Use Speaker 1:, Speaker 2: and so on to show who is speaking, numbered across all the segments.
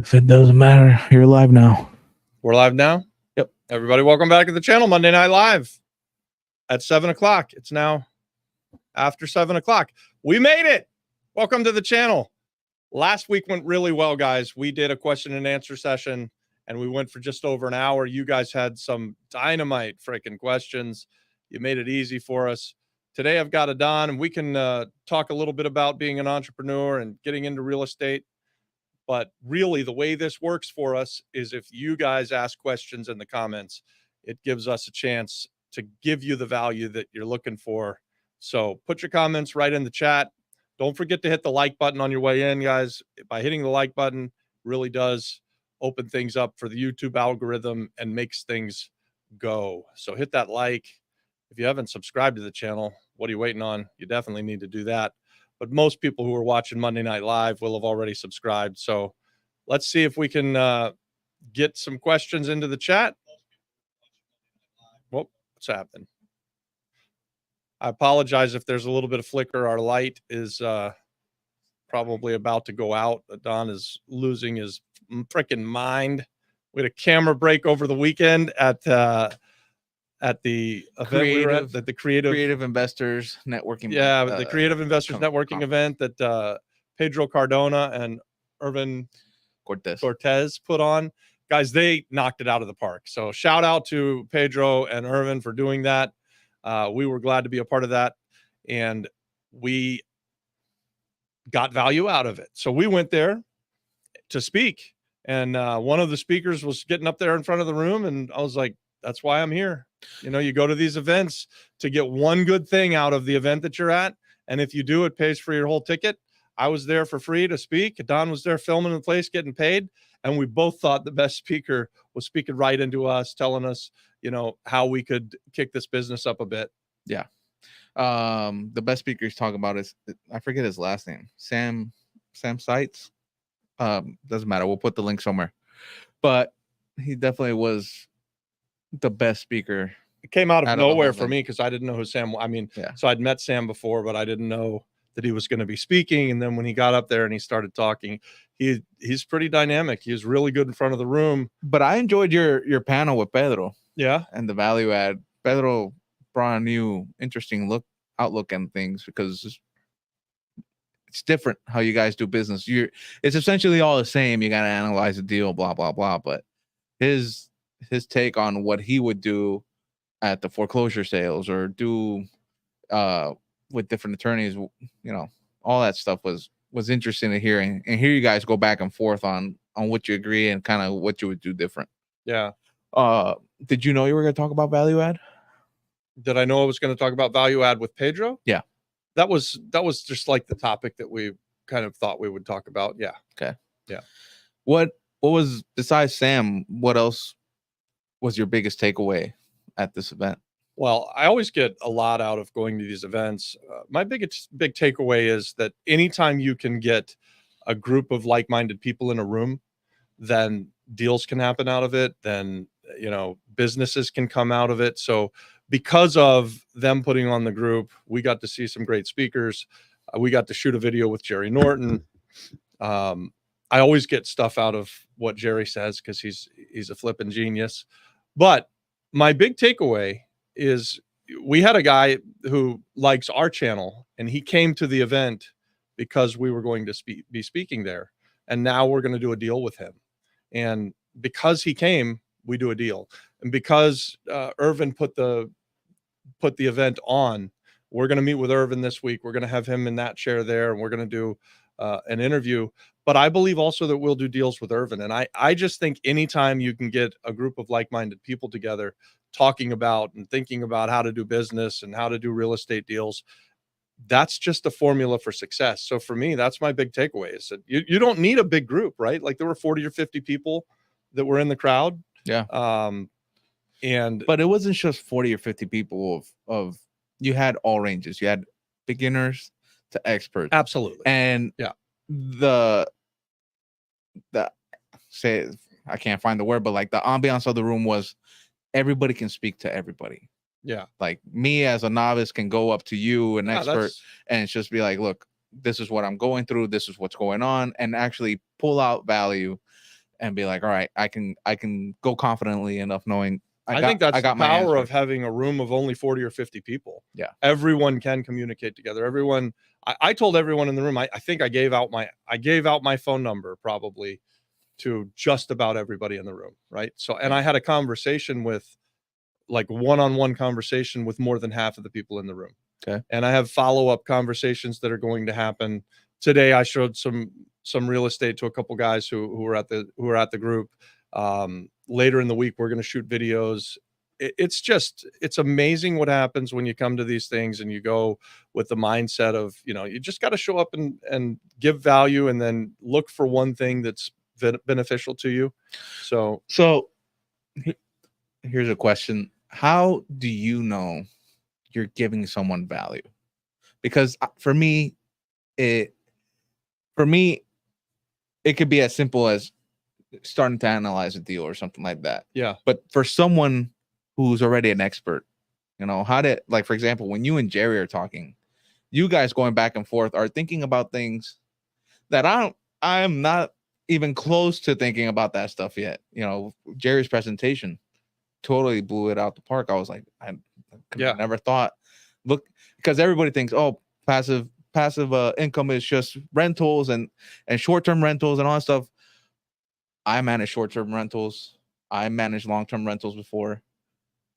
Speaker 1: If it doesn't matter, you're live now.
Speaker 2: We're live now?
Speaker 1: Yep.
Speaker 2: Everybody, welcome back to the channel, Monday Night Live at 7 o'clock. It's now after 7 o'clock. We made it. Welcome to the channel. Last week went really well, guys. We did a question and answer session, and we went for just over an hour. You guys had some dynamite freaking questions. You made it easy for us. Today, I've got Adon, and we can talk a little bit about being an entrepreneur and getting into real estate. But really, the way this works for us is if you guys ask questions in the comments, it gives us a chance to give you the value that you're looking for. So put your comments right in the chat. Don't forget to hit the like button on your way in, guys. By hitting the like button, really does open things up for the YouTube algorithm and makes things go. So hit that like. If you haven't subscribed to the channel, what are you waiting on? You definitely need to do that. But most people who are watching Monday Night Live will have already subscribed. So let's see if we can get some questions into the chat. Whoop, what's happening? I apologize if there's a little bit of flicker. Our light is probably about to go out. Don is losing his freaking mind. We had a camera break over the weekend at the event we were at, the creative
Speaker 1: investors networking.
Speaker 2: Yeah, the creative investors networking event that Pedro Cardona and Irvin Cortez put on. Guys, they knocked it out of the park. So shout out to Pedro and Irvin for doing that. We were glad to be a part of that, and we got value out of it. So we went there to speak, and one of the speakers was getting up there in front of the room, and I was like, that's why I'm here. You know, you go to these events to get one good thing out of the event that you're at. And if you do, it pays for your whole ticket. I was there for free to speak. Don was there filming the place, getting paid. And we both thought the best speaker was speaking right into us, telling us, you know, how we could kick this business up a bit.
Speaker 1: Yeah. The best speaker he's talking about is, I forget his last name, Sam Seitz. Doesn't matter. We'll put the link somewhere. But he definitely was the best speaker.
Speaker 2: It came out of nowhere for me because I didn't know who Sam. I mean, yeah. So I'd met Sam before, but I didn't know that he was going to be speaking. And then when he got up there and he started talking, he's pretty dynamic. He was really good in front of the room.
Speaker 1: But I enjoyed your panel with Pedro.
Speaker 2: Yeah,
Speaker 1: and the value add. Pedro brought a new interesting outlook on things because it's different how you guys do business. It's essentially all the same. You got to analyze the deal, blah blah blah. But his take on what he would do at the foreclosure sales or do with different attorneys, you know, all that stuff was interesting to hear and hear you guys go back and forth on what you agree and kind of what you would do different.
Speaker 2: Yeah.
Speaker 1: Did you know you were going to talk about value add?
Speaker 2: Did I know I was going to talk about value add with Pedro?
Speaker 1: Yeah.
Speaker 2: That was just like the topic that we kind of thought we would talk about. Yeah.
Speaker 1: Okay.
Speaker 2: Yeah.
Speaker 1: What was, besides Sam, what else was your biggest takeaway at this event?
Speaker 2: Well, I always get a lot out of going to these events. My big takeaway is that anytime you can get a group of like-minded people in a room, then deals can happen out of it. Then, you know, businesses can come out of it. So because of them putting on the group, we got to see some great speakers. We got to shoot a video with Jerry Norton. I always get stuff out of what Jerry says because he's a flipping genius. But my big takeaway is we had a guy who likes our channel, and he came to the event because we were going to be speaking there. And now we're going to do a deal with him. And because he came, we do a deal. And because Irvin put the event on, we're going to meet with Irvin this week. We're going to have him in that chair there, and we're going to do an interview. But I believe also that we'll do deals with Irvin. And I just think anytime you can get a group of like-minded people together talking about and thinking about how to do business and how to do real estate deals, that's just the formula for success. So for me, that's my big takeaway is that you don't need a big group, right? Like there were 40 or 50 people that were in the crowd.
Speaker 1: Yeah. But it wasn't just 40 or 50 people of you had all ranges. You had beginners to experts.
Speaker 2: Absolutely.
Speaker 1: And
Speaker 2: yeah,
Speaker 1: the say, I can't find the word, but like the ambiance of the room was everybody can speak to everybody.
Speaker 2: Yeah.
Speaker 1: Like me as a novice can go up to you, an expert, and it's just be like, look, this is what I'm going through. This is what's going on, and actually pull out value. and be like, all right, I can go confidently enough knowing
Speaker 2: I think that's the
Speaker 1: my
Speaker 2: power
Speaker 1: answer.
Speaker 2: of having a room of only 40 or 50 people.
Speaker 1: Yeah.
Speaker 2: Everyone can communicate together. Everyone, I told everyone in the room, I think I gave out my phone number probably to just about everybody in the room. Right. So, and I had a conversation with, like, one-on-one conversation with more than half of the people in the room.
Speaker 1: Okay.
Speaker 2: And I have follow-up conversations that are going to happen today. I showed some real estate to a couple guys who were at the group. Later in the week, we're going to shoot videos. It's amazing what happens when you come to these things and you go with the mindset of, you just got to show up and give value, and then look for one thing that's beneficial to you. So
Speaker 1: here's a question. How do you know you're giving someone value? Because for me, it could be as simple as starting to analyze a deal or something like that.
Speaker 2: Yeah.
Speaker 1: But for someone who's already an expert, like, for example, when you and Jerry are talking, you guys going back and forth are thinking about things that I'm not even close to thinking about that stuff yet. Jerry's presentation totally blew it out the park. I was like, I never thought. Look, because everybody thinks, oh, passive income is just rentals and short-term rentals and all that stuff. I manage short-term rentals. I managed long-term rentals before.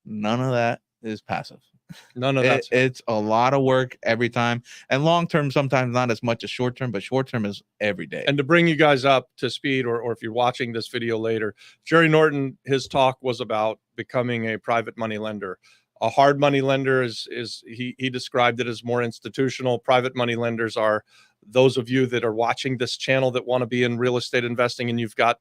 Speaker 1: None of that is passive.
Speaker 2: None of that.
Speaker 1: It's a lot of work every time, and long-term sometimes not as much as short-term, but short-term is every day.
Speaker 2: And to bring you guys up to speed, or if you're watching this video later, Jerry Norton, his talk was about becoming a private money lender. A hard money lender is he described it as more institutional. Private money lenders are those of you that are watching this channel that want to be in real estate investing, and you've got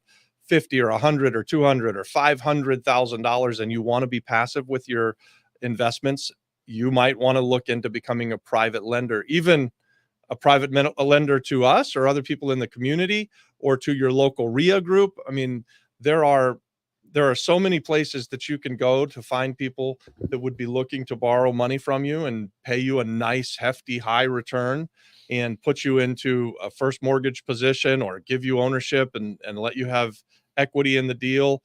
Speaker 2: 50 or 100 or 200 or $500,000 and you want to be passive with your investments. You might want to look into becoming a private lender, even a private lender to us or other people in the community, or to your local RIA group. I mean, there are so many places that you can go to find people that would be looking to borrow money from you and pay you a nice, hefty, high return, and put you into a first mortgage position, or give you ownership and let you have equity in the deal.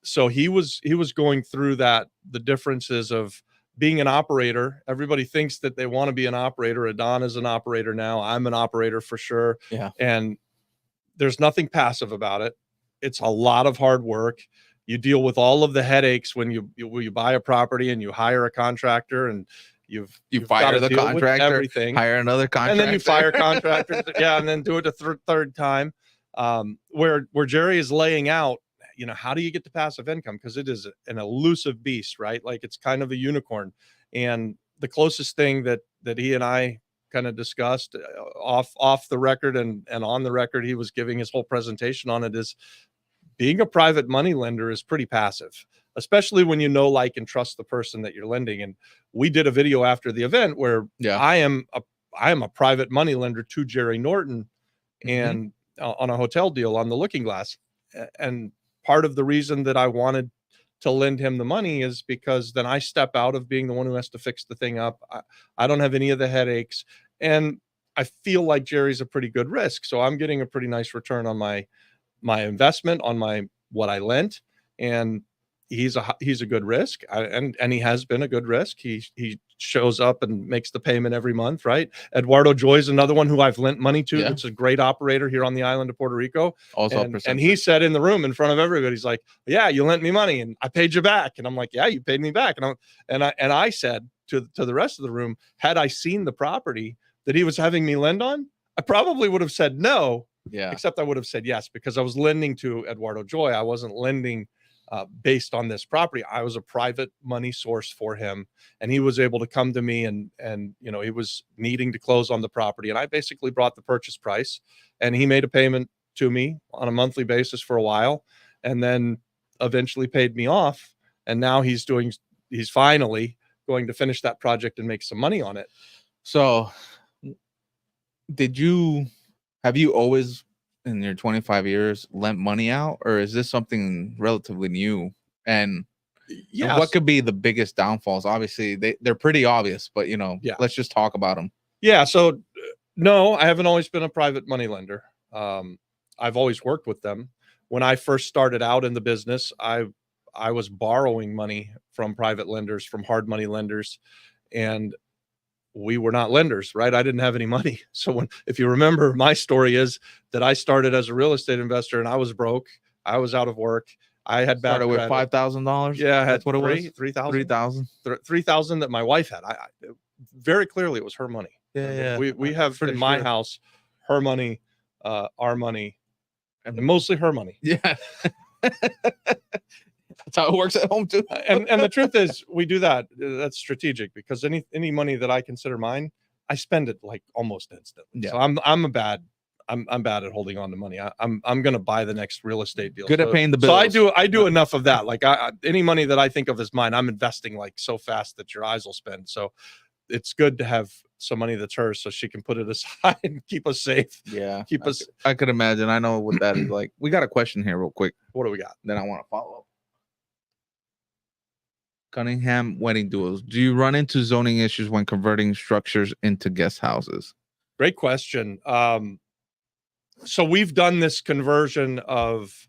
Speaker 2: So he was going through that, the differences of being an operator. Everybody thinks that they want to be an operator. Adon is an operator now. I'm an operator for sure.
Speaker 1: Yeah.
Speaker 2: And there's nothing passive about it. It's a lot of hard work. You deal with all of the headaches when you buy a property and you hire a contractor, and you've
Speaker 1: fire the contractor,
Speaker 2: everything,
Speaker 1: hire another contractor,
Speaker 2: and then you fire contractors. Yeah. And then do it the third time. Where Jerry is laying out, how do you get to passive income? Because it is an elusive beast, right? Like, it's kind of a unicorn. And the closest thing that he and I kind of discussed off the record and on the record, he was giving his whole presentation on it, is being a private money lender is pretty passive, especially when like and trust the person that you're lending. And we did a video after the event where I am a private money lender to Jerry Norton, and on a hotel deal on the Looking Glass. And part of the reason that I wanted to lend him the money is because then I step out of being the one who has to fix the thing up. I don't have any of the headaches, and I feel like Jerry's a pretty good risk. So I'm getting a pretty nice return on my investment, on what I lent. And he's a good risk. And he has been a good risk. He shows up and makes the payment every month, right? Eduardo Joy's another one who I've lent money to. That's a great operator here on the island of Puerto Rico.
Speaker 1: Also,
Speaker 2: and he said in the room in front of everybody, he's like, yeah, you lent me money and I paid you back. And I'm like, yeah, you paid me back. And I said to the rest of the room, had I seen the property that he was having me lend on, I probably would have said no.
Speaker 1: Yeah.
Speaker 2: Except I would have said yes, because I was lending to Eduardo Joy. I wasn't lending based on this property. I was a private money source for him, and he was able to come to me and he was needing to close on the property, and I basically brought the purchase price, and he made a payment to me on a monthly basis for a while, and then eventually paid me off. And now he's finally going to finish that project and make some money on it.
Speaker 1: So have you always, in your 25 years, lent money out, or is this something relatively new? And what could be the biggest downfalls? Obviously, they're pretty obvious, but let's just talk about them.
Speaker 2: Yeah. So no, I haven't always been a private money lender. I've always worked with them. when I first started out in the business, I was borrowing money from private lenders, from hard money lenders, and we were not lenders, right? I didn't have any money. So if you remember, my story is that I started as a real estate investor and I was broke. I was out of work. I had bad
Speaker 1: Started with
Speaker 2: credit.
Speaker 1: $5,000.
Speaker 2: Yeah, I had
Speaker 1: That's what it was.
Speaker 2: 3,000.
Speaker 1: 3,000.
Speaker 2: 3,000 that my wife had. I very clearly it was her money.
Speaker 1: Yeah,
Speaker 2: We have in my house her money, our money, and mostly her money.
Speaker 1: Yeah. That's how it works at home too.
Speaker 2: And the truth is, we do that. That's strategic, because any money that I consider mine, I spend it like almost instantly.
Speaker 1: Yeah.
Speaker 2: So I'm bad at holding on to money. I'm gonna buy the next real estate deal.
Speaker 1: Good at paying the bills.
Speaker 2: So I do enough of that. Like any money that I think of as mine, I'm investing like so fast that your eyes will spin. So it's good to have some money that's hers, so she can put it aside and keep us safe.
Speaker 1: Yeah.
Speaker 2: Keep us.
Speaker 1: I could imagine. I know what that is like. We got a question here real quick.
Speaker 2: What do we got?
Speaker 1: Then I want to follow up. Cunningham Wedding Duels. Do you run into zoning issues when converting structures into guest houses?
Speaker 2: Great question. So we've done this conversion of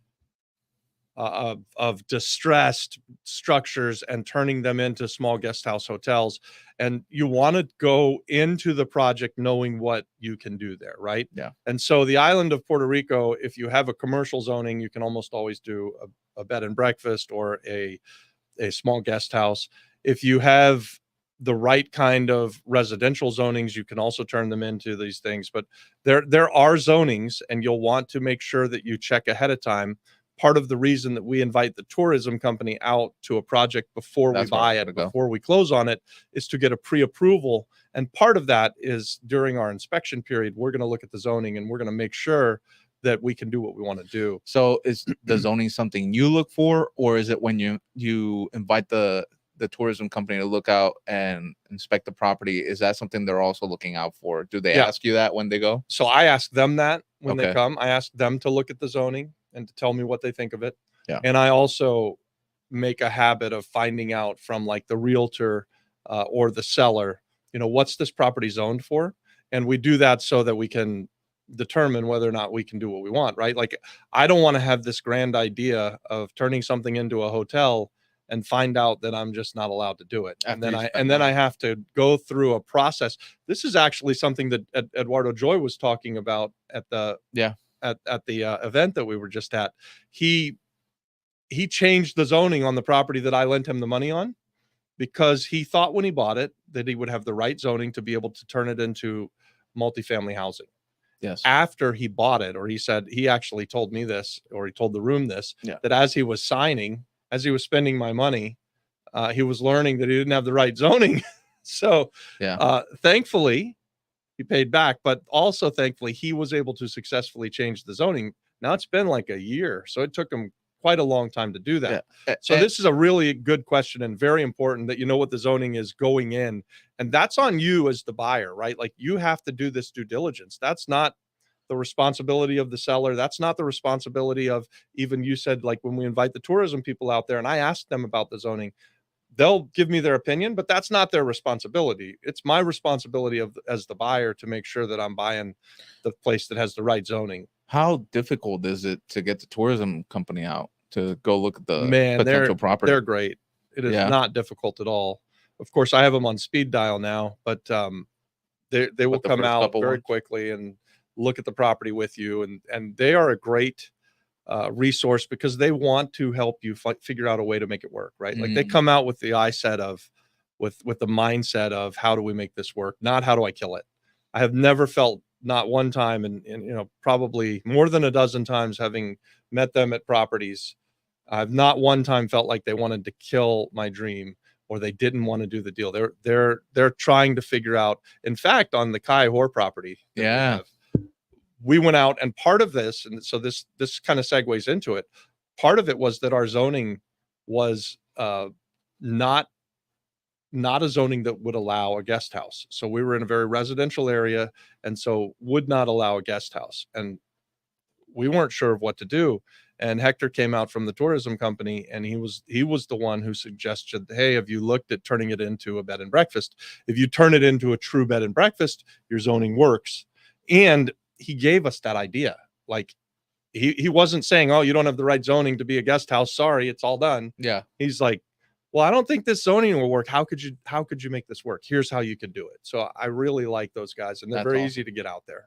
Speaker 2: distressed structures and turning them into small guest house hotels. And you want to go into the project knowing what you can do there, right?
Speaker 1: Yeah.
Speaker 2: And so the island of Puerto Rico, if you have a commercial zoning, you can almost always do a bed and breakfast or a small guest house. If you have the right kind of residential zonings, you can also turn them into these things. But there are zonings, and you'll want to make sure that you check ahead of time. Part of the reason that we invite the tourism company out to a project before we buy it, before we close on it, is to get a pre-approval. And part of that is during our inspection period, we're going to look at the zoning and we're going to make sure that we can do what we want to do.
Speaker 1: So is the zoning something you look for, or is it when you invite the tourism company to look out and inspect the property? Is that something they're also looking out for? Do they ask you that when they go?
Speaker 2: So I ask them that when they come. I ask them to look at the zoning and to tell me what they think of it.
Speaker 1: Yeah.
Speaker 2: And I also make a habit of finding out from like the realtor or the seller, what's this property zoned for? And we do that so that we can determine whether or not we can do what we want, right? Like, I don't want to have this grand idea of turning something into a hotel and find out that I'm just not allowed to do it. And then I have to go through a process. This is actually something that Eduardo Joy was talking about at the event that we were just at. He changed the zoning on the property that I lent him the money on, because he thought when he bought it that he would have the right zoning to be able to turn it into multifamily housing.
Speaker 1: Yes.
Speaker 2: After he bought it, or he actually told me this, or he told the room this, that as he was spending my money, he was learning that he didn't have the right zoning. So thankfully he paid back, but also thankfully he was able to successfully change the zoning. Now it's been like a year, so it took him quite a long time to do that. So this is a really good question, and very important that you know what the zoning is going in. And that's on you as the buyer, right? Like, you have to do this due diligence. That's not the responsibility of the seller. That's not the responsibility of, even you said, like, when we invite the tourism people out there and I ask them about the zoning, they'll give me their opinion, but that's not their responsibility. It's my responsibility as the buyer to make sure that I'm buying the place that has the right zoning.
Speaker 1: How difficult is it to get the tourism company out to go look at the potential property?
Speaker 2: They're great. It is not difficult at all. Of course, I have them on speed dial now, but they will come out very quickly and look at the property with you. And they are a great resource, because they want to help you figure out a way to make it work, right? Like, they come out with the with the mindset of, how do we make this work? Not how do I kill it? I have never felt, not one time, and probably more than a dozen times having met them at properties, I've not one time felt like they wanted to kill my dream or they didn't want to do the deal. They're trying to figure out. In fact, on the Kai Hor property, we went out, and part of this, and so this kind of segues into it. Part of it was that our zoning was not a zoning that would allow a guest house. So we were in a very residential area, and so would not allow a guest house. And we weren't sure of what to do. And Hector came out from the tourism company, and he was the one who suggested, hey, have you looked at turning it into a bed and breakfast? If you turn it into a true bed and breakfast, your zoning works. And he gave us that idea. Like, he wasn't saying, oh, you don't have the right zoning to be a guest house. Sorry, it's all done.
Speaker 1: Yeah.
Speaker 2: He's like, well, I don't think this zoning will work. How could you make this work? Here's how you could do it. So I really like those guys, and they're
Speaker 1: That's
Speaker 2: very
Speaker 1: awesome.
Speaker 2: easy to get out there.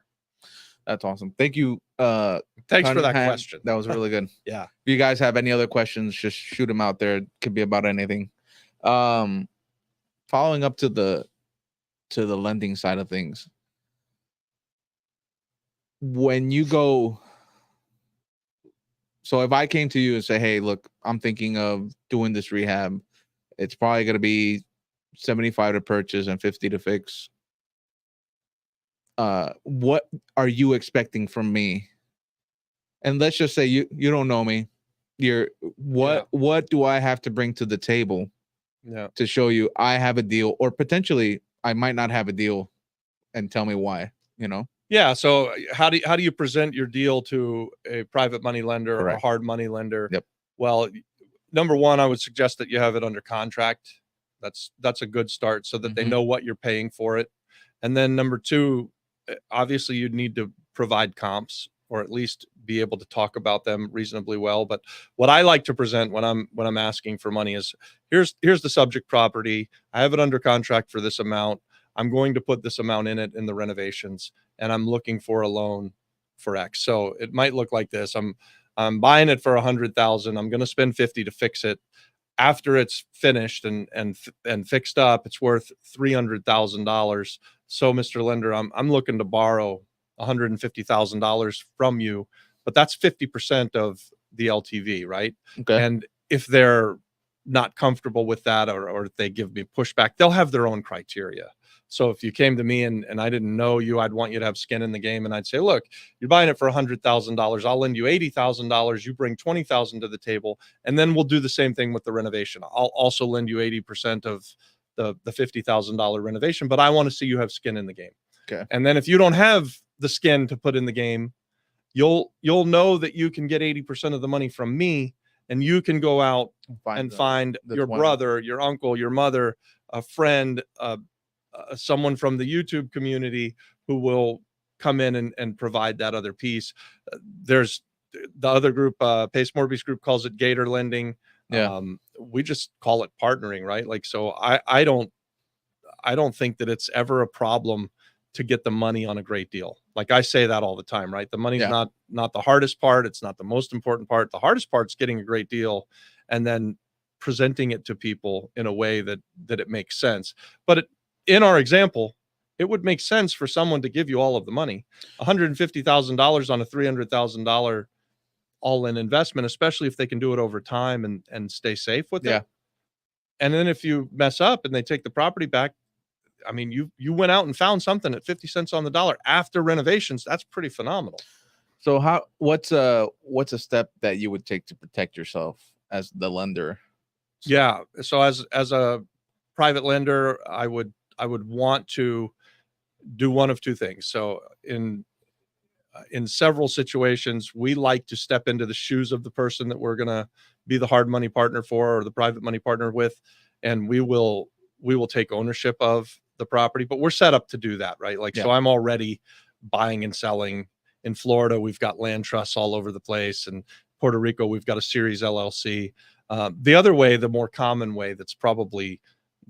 Speaker 1: That's awesome. Thank you.
Speaker 2: Thanks for that
Speaker 1: Cunningham.
Speaker 2: question.
Speaker 1: That was really good.
Speaker 2: Yeah.
Speaker 1: If you guys have any other questions, just shoot them out there. It could be about anything. Following up to the lending side of things. When you go, so if I came to you and say, hey, look, I'm thinking of doing this rehab, it's probably going to be 75 to purchase and 50 to fix. What are you expecting from me? And let's just say you don't know me. What do I have to bring to the table to show you I have a deal, or potentially I might not have a deal, and tell me why, you know?
Speaker 2: Yeah. So how do you present your deal to a private money lender or a
Speaker 1: Correct.
Speaker 2: hard money lender?
Speaker 1: Yep.
Speaker 2: Well, number one, I would suggest that you have it under contract. That's a good start, so that they know what you're paying for it. And then number two, obviously you'd need to provide comps, or at least be able to talk about them reasonably well. But what I like to present when I'm asking for money is, here's the subject property. I have it under contract for this amount. I'm going to put this amount in it in the renovations, and I'm looking for a loan for X. So it might look like this. I'm buying it for 100,000. I'm going to spend 50 to fix it. After it's finished and fixed up, it's worth $300,000. So, Mr. Lender, I'm looking to borrow $150,000 from you, but that's 50% of the LTV, right?
Speaker 1: Okay.
Speaker 2: And if they're not comfortable with that, or if they give me pushback, they'll have their own criteria. So if you came to me and I didn't know you, I'd want you to have skin in the game, and I'd say, look, you're buying it for $100,000. I'll lend you $80,000. You bring $20,000 to the table, and then we'll do the same thing with the renovation. I'll also lend you 80% of the $50,000 renovation, but I want to see you have skin in the game.
Speaker 1: Okay.
Speaker 2: And then if you don't have the skin to put in the game, you'll know that you can get 80% of the money from me, and you can go out and find your brother, your uncle, your mother, a friend, someone from the YouTube community who will come in and provide that other piece. There's the other group, Pace Morby's group calls it Gator lending.
Speaker 1: Yeah.
Speaker 2: We just call it partnering, right? Like, so I don't think that it's ever a problem to get the money on a great deal. Like I say that all the time, right? The money's not the hardest part. It's not the most important part. The hardest part's getting a great deal and then presenting it to people in a way that it makes sense. But in our example, it would make sense for someone to give you all of the money. $150,000 on a $300,000 all-in investment, especially if they can do it over time and stay safe with it. And then if you mess up and they take the property back, I mean, you went out and found something at 50 cents on the dollar after renovations. That's pretty phenomenal.
Speaker 1: So what's a step that you would take to protect yourself as the lender?
Speaker 2: Yeah. So as a private lender, I would want to do one of two things. So in several situations, we like to step into the shoes of the person that we're going to be the hard money partner for, or the private money partner with, and we will take ownership of the property. But we're set up to do that, right? Like, so I'm already buying and selling. In Florida, we've got land trusts all over the place. And Puerto Rico, we've got a Series LLC. The other way, the more common way, that's probably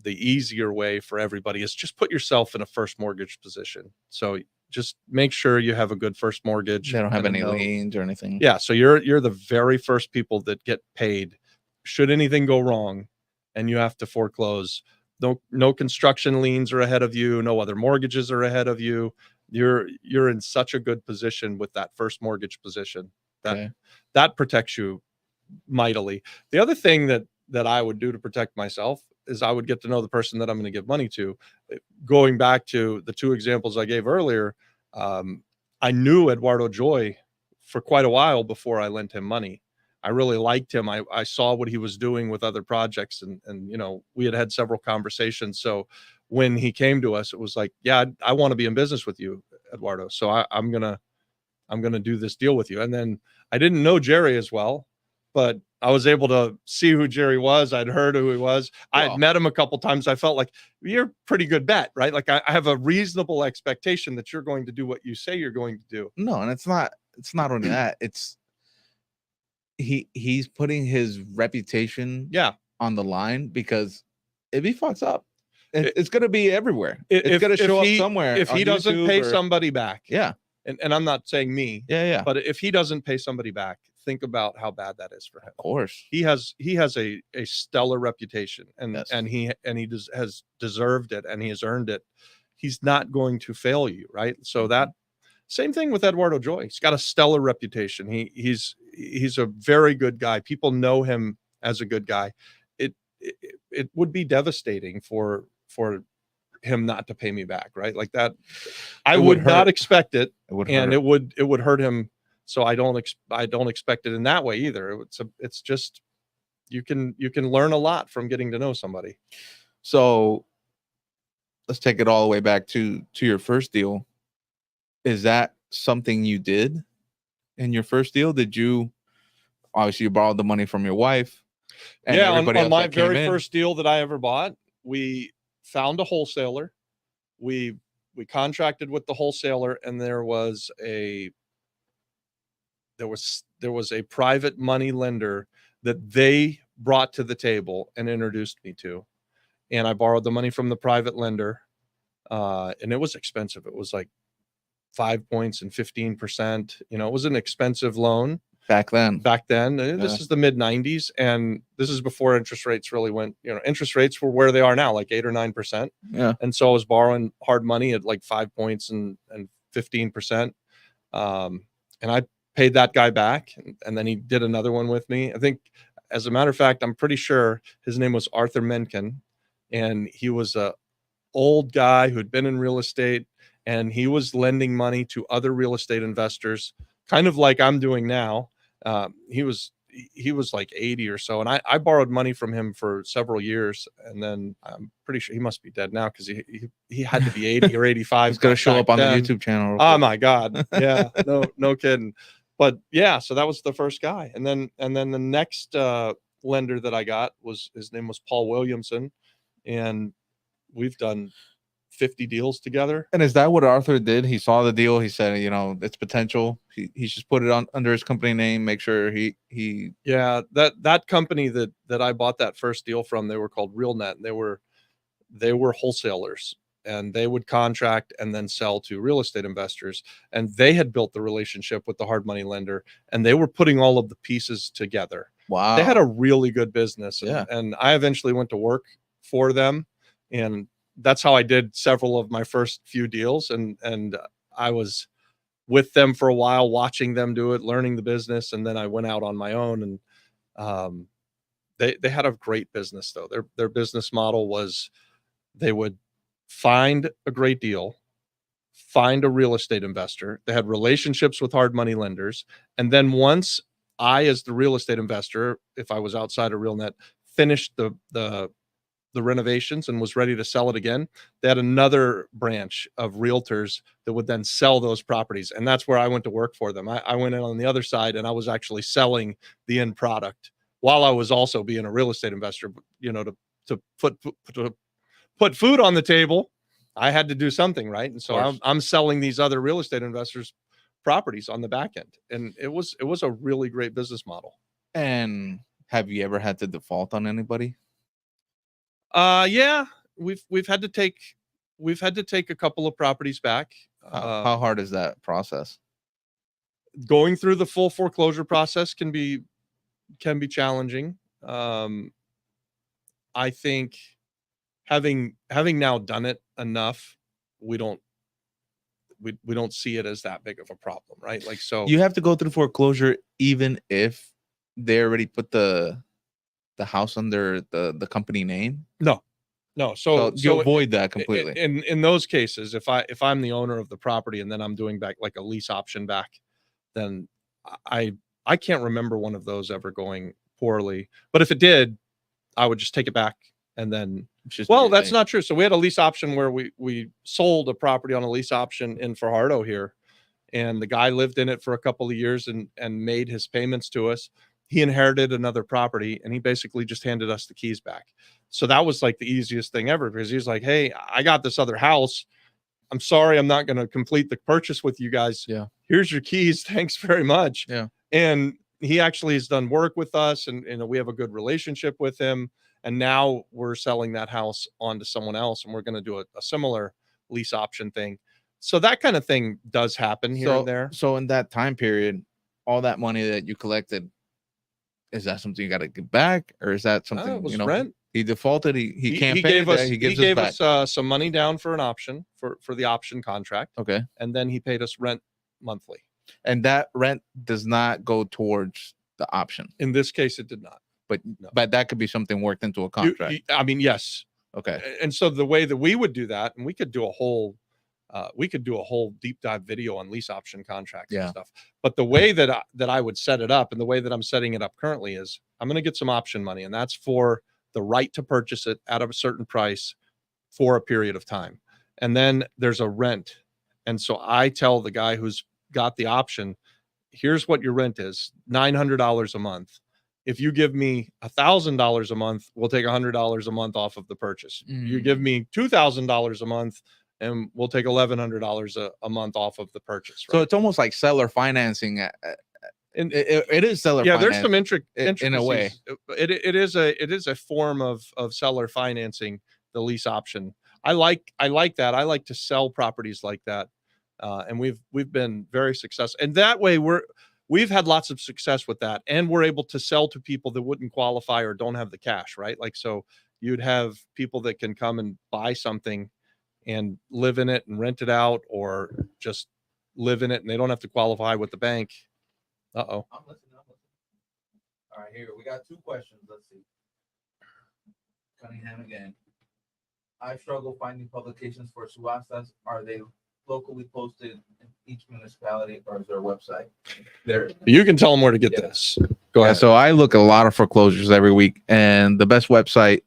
Speaker 2: the easier way for everybody, is just put yourself in a first mortgage position. So just make sure you have a good first mortgage.
Speaker 1: They don't have any liens or anything.
Speaker 2: Yeah. So you're the very first people that get paid should anything go wrong and you have to foreclose. No construction liens are ahead of you. No other mortgages are ahead of you. You're in such a good position with that first mortgage position that protects you mightily. The other thing that I would do to protect myself is I would get to know the person that I'm going to give money to. Going back to the two examples I gave earlier, I knew Eduardo Joy for quite a while before I lent him money. I really liked him. I saw what he was doing with other projects, and we had several conversations. So when he came to us, it was like, yeah, I want to be in business with you, Eduardo. So I'm gonna do this deal with you. And then I didn't know Jerry as well, but I was able to see who Jerry was. I'd heard who he was. I had met him a couple times. I felt like, you're a pretty good bet, right? Like I have a reasonable expectation that you're going to do what you say you're going to do.
Speaker 1: No, and it's not only that. It's he's putting his reputation
Speaker 2: Yeah.
Speaker 1: on the line, because if he fucks up,
Speaker 2: It-
Speaker 1: it's gonna be everywhere. It's
Speaker 2: If
Speaker 1: gonna show up
Speaker 2: he
Speaker 1: somewhere
Speaker 2: if
Speaker 1: on
Speaker 2: he doesn't
Speaker 1: YouTube
Speaker 2: pay
Speaker 1: or-
Speaker 2: somebody back,
Speaker 1: Yeah,
Speaker 2: and I'm not saying me,
Speaker 1: yeah.
Speaker 2: but if he doesn't pay somebody back, think about how bad that is for him.
Speaker 1: Of course.
Speaker 2: He has a stellar reputation, and
Speaker 1: Yes.
Speaker 2: has deserved it, and he has earned it. He's not going to fail you, right? So that same thing with Eduardo Joy. He's got a stellar reputation. He's a very good guy. People know him as a good guy. It would be devastating for him not to pay me back, right? Like that. I
Speaker 1: It would
Speaker 2: would not
Speaker 1: hurt.
Speaker 2: expect it,
Speaker 1: It would
Speaker 2: and
Speaker 1: hurt.
Speaker 2: it would hurt him. So I don't expect it in that way either. It's just you can learn a lot from getting to know somebody.
Speaker 1: So let's take it all the way back to your first deal. Is that something you did in your first deal? Did you, obviously you borrowed the money from your wife and
Speaker 2: Yeah,
Speaker 1: everybody
Speaker 2: on
Speaker 1: else
Speaker 2: my
Speaker 1: that came
Speaker 2: very
Speaker 1: in?
Speaker 2: first deal that I ever bought, we found a wholesaler. We contracted with the wholesaler, and there was a private money lender that they brought to the table and introduced me to. And I borrowed the money from the private lender. And it was expensive. It was like 5 points and 15%. You know, it was an expensive loan
Speaker 1: back then.
Speaker 2: This is the mid 90s. And this is before interest rates really went, you know, interest rates were where they are now, like 8 or 9%.
Speaker 1: Yeah.
Speaker 2: And so I was borrowing hard money at like 5 points and 15%. And I paid that guy back, and then he did another one with me. I think, as a matter of fact, I'm pretty sure his name was Arthur Menken, and he was a old guy who'd been in real estate, and he was lending money to other real estate investors, kind of like I'm doing now. He was like 80 or so, and I borrowed money from him for several years, and then I'm pretty sure he must be dead now, because he had to be 80 or 85.
Speaker 1: He's gonna show up on the YouTube channel.
Speaker 2: Oh my God. Yeah. No kidding. But yeah, so that was the first guy. And then the next lender that I got his name was Paul Williamson, and we've done 50 deals together.
Speaker 1: And is that what Arthur did? He saw the deal. He said, you know, it's potential. He just put it on under his company name. Make sure he.
Speaker 2: Yeah, that company that I bought that first deal from, they were called RealNet. And they were wholesalers, and they would contract and then sell to real estate investors. And they had built the relationship with the hard money lender, and they were putting all of the pieces together.
Speaker 1: Wow.
Speaker 2: They had a really good business.
Speaker 1: Yeah.
Speaker 2: And I eventually went to work for them, and that's how I did several of my first few deals. And I was with them for a while, watching them do it, learning the business. And then I went out on my own, and they had a great business though. Their business model was, they would find a great deal, find a real estate investor. They had relationships with hard money lenders. And then once I, as the real estate investor, if I was outside of RealNet, finished the renovations and was ready to sell it again, they had another branch of realtors that would then sell those properties. And that's where I went to work for them. I went in on the other side, and I was actually selling the end product while I was also being a real estate investor. You know, to put food on the table, I had to do something, right? And so I'm selling these other real estate investors properties on the back end. And it was a really great business model.
Speaker 1: And have you ever had to default on anybody?
Speaker 2: Yeah, we've had to take a couple of properties back.
Speaker 1: How hard is that process?
Speaker 2: Going through the full foreclosure process can be challenging. I think having now done it enough, we don't see it as that big of a problem, right? Like, so
Speaker 1: you have to go through foreclosure even if they already put the house under the company name?
Speaker 2: No. So
Speaker 1: you avoid that completely.
Speaker 2: In those cases, if I'm the owner of the property and then I'm doing back like a lease option back, then I can't remember one of those ever going poorly. But if it did, I would just take it back. And then, well, that's not true. So we had a lease option where we sold a property on a lease option in Fajardo here, and the guy lived in it for a couple of years and made his payments to us. He inherited another property, and he basically just handed us the keys back. So that was like the easiest thing ever, because he's like, hey, I got this other house. I'm sorry, I'm not going to complete the purchase with you guys.
Speaker 1: Yeah.
Speaker 2: Here's your keys. Thanks very much.
Speaker 1: Yeah.
Speaker 2: And he actually has done work with us, and we have a good relationship with him. And now we're selling that house on to someone else, and we're going to do a similar lease option thing. So that kind of thing does happen here and there.
Speaker 1: So in that time period, all that money that you collected, is that something you got to give back, or is that something
Speaker 2: It was rent.
Speaker 1: he defaulted? He can't
Speaker 2: He
Speaker 1: pay
Speaker 2: gave us
Speaker 1: he gives
Speaker 2: gave
Speaker 1: us back.
Speaker 2: us some money down for an option for the option contract,
Speaker 1: Okay,
Speaker 2: and then he paid us rent monthly.
Speaker 1: and that rent does not go towards the option.
Speaker 2: In this case, it did not.
Speaker 1: But
Speaker 2: No.
Speaker 1: but that could be something worked into a contract.
Speaker 2: I mean, yes.
Speaker 1: Okay.
Speaker 2: And so the way that we would do that, and we could do a whole deep dive video on lease option contracts and stuff. But the way that I would set it up, and the way that I'm setting it up currently, is I'm going to get some option money, and that's for the right to purchase it at a certain price for a period of time. And then there's a rent. And so I tell the guy who's got the option, here's what your rent is, $900 a month. If you give me $1,000 a month, we'll take $100 a month off of the purchase. You give me $2,000 a month, and we'll take $1,100 a month off of the purchase. Right?
Speaker 1: So it's almost like seller financing. And it is seller.
Speaker 2: Yeah,
Speaker 1: finance
Speaker 2: there's some intricacies
Speaker 1: in a way.
Speaker 2: It is a form of seller financing, the lease option. I like that. I like to sell properties like that, and we've been very successful. And that way we've had lots of success with that, and we're able to sell to people that wouldn't qualify or don't have the cash, right? Like, so you'd have people that can come and buy something and live in it and rent it out, or just live in it, and they don't have to qualify with the bank. Uh-oh.
Speaker 1: I'm listening. All right, here we got 2 questions. Let's see. Cunningham again. I struggle finding publications for subastas. Are they locally posted in each municipality, or is there a website? There.
Speaker 2: You can tell them where to get this. Go ahead.
Speaker 1: So I look at a lot of foreclosures every week, and the best website,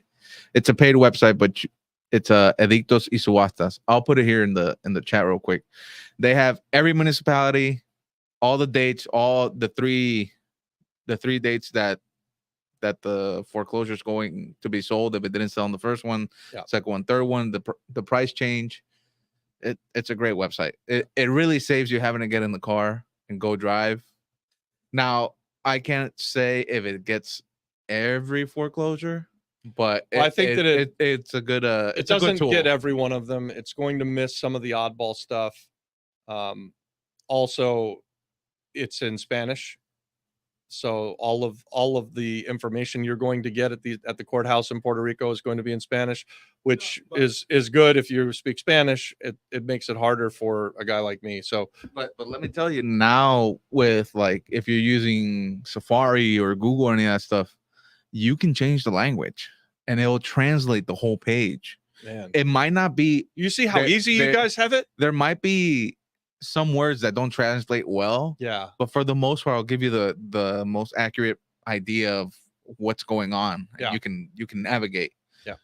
Speaker 1: it's a paid website, but it's Edictos y Subastas. I'll put it here in the chat real quick. They have every municipality, all the dates, all the three dates that the foreclosure is going to be sold if it didn't sell on the first one, second one, third one, the price change. It's a great website. It really saves you having to get in the car and go drive. Now, I can't say if it gets every foreclosure, but
Speaker 2: I think that
Speaker 1: it's a good
Speaker 2: it doesn't get every one of them. It's going to miss some of the oddball stuff. Also, it's in Spanish. So all of the information you're going to get at the courthouse in Puerto Rico is going to be in Spanish, which is good if you speak Spanish. It makes it harder for a guy like me. So,
Speaker 1: but let me tell you now, with like if you're using Safari or Google or any of that stuff, you can change the language and it will translate the whole page.
Speaker 2: Man,
Speaker 1: it might not be.
Speaker 2: You see how easy you guys have it?
Speaker 1: There might be some words that don't translate well.
Speaker 2: Yeah.
Speaker 1: But for the most part, I'll give you the most accurate idea of what's going on.
Speaker 2: Yeah.
Speaker 1: You can navigate.
Speaker 2: Yeah.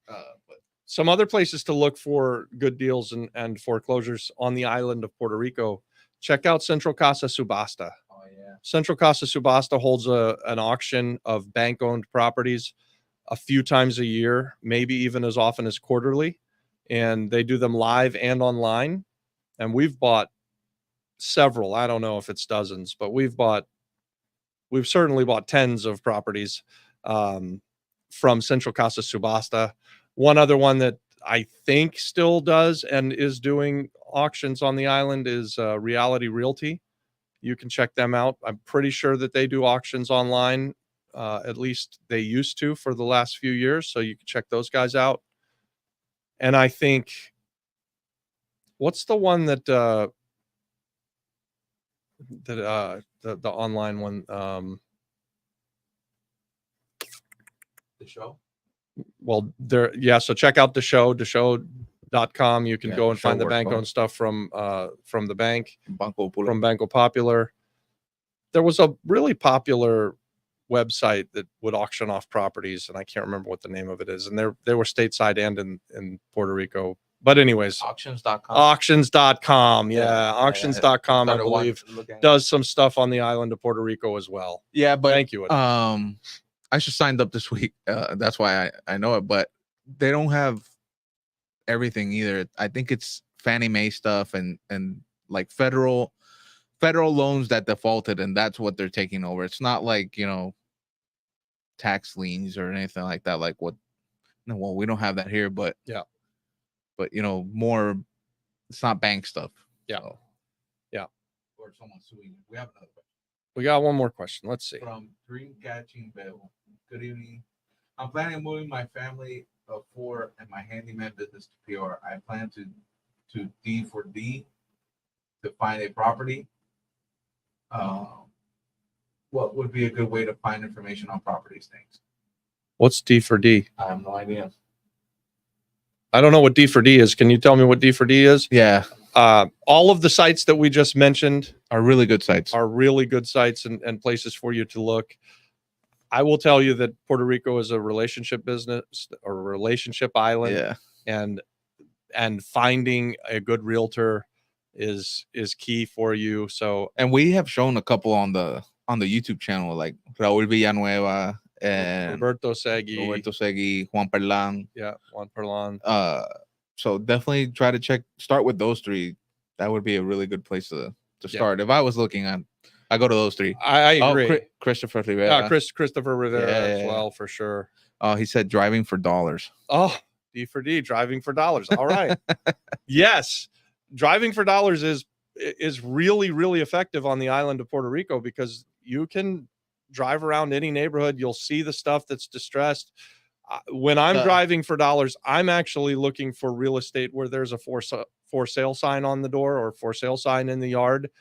Speaker 1: But
Speaker 2: some other places to look for good deals and foreclosures on the island of Puerto Rico. Check out Central Casa Subasta.
Speaker 1: Oh yeah.
Speaker 2: Central Casa Subasta holds an auction of bank-owned properties a few times a year, maybe even as often as quarterly. And they do them live and online. And we've bought several. I don't know if it's dozens, but we've certainly bought tens of properties from Central Casa Subasta. One other one that I think still does and is doing auctions on the island is Reality Realty. You can check them out. I'm pretty sure that they do auctions online. At least they used to for the last few years. So you can check those guys out. And I think, what's the one that the online one?
Speaker 1: The show.
Speaker 2: Well, so check out theshow.com. You can go and find the bank-owned stuff from the bank, from Banco Popular. There was a really popular website that would auction off properties, and I can't remember what the name of it is. And they were stateside and in Puerto Rico. But anyways,
Speaker 1: auctions.com.
Speaker 2: Auctions.com. Yeah, auctions.com, I believe, does some stuff on the island of Puerto Rico as well.
Speaker 1: Yeah, but
Speaker 2: thank you.
Speaker 1: I just signed up this week. That's why I know it, but they don't have everything either. I think it's Fannie Mae stuff and like federal federal loans that defaulted, and that's what they're taking over. It's not like, you know, tax liens or anything like that. Like what? No, well, we don't have that here, but
Speaker 2: Yeah.
Speaker 1: But you know, more. It's not bank stuff.
Speaker 2: Yeah.
Speaker 1: So.
Speaker 2: Yeah.
Speaker 1: Or someone suing. We have another question.
Speaker 2: We got one more question. Let's see.
Speaker 1: From Dreamcatching Bell. Good evening. I'm planning on moving my family of 4 and my handyman business to PR. I plan to D4D to find a property. What would be a good way to find information on properties? Things.
Speaker 2: What's D for D?
Speaker 1: I have no idea.
Speaker 2: I don't know what D for D is. Can you tell me what D for D is?
Speaker 1: Yeah.
Speaker 2: All of the sites that we just mentioned
Speaker 1: Are really good sites.
Speaker 2: are really good sites and places for you to look. I will tell you that Puerto Rico is a relationship business or a relationship island.
Speaker 1: Yeah.
Speaker 2: And finding a good realtor is key for you. So,
Speaker 1: and we have shown a couple on the YouTube channel, like Raúl Villanueva and
Speaker 2: Roberto Segui,
Speaker 1: Juan Perlan.
Speaker 2: Yeah, Juan Perlan.
Speaker 1: So definitely try to start with those 3. That would be a really good place to start. If I was looking at, I go to those 3.
Speaker 2: I agree.
Speaker 1: Christopher Rivera.
Speaker 2: Christopher Rivera as well, for sure.
Speaker 1: Oh, he said driving for dollars.
Speaker 2: Oh, D for D, driving for dollars. All right. Yes. Driving for dollars is really, really effective on the island of Puerto Rico because you can drive around any neighborhood. You'll see the stuff that's distressed. When I'm driving for dollars, I'm actually looking for real estate where there's a for sale sign on the door or for sale sign in the yard,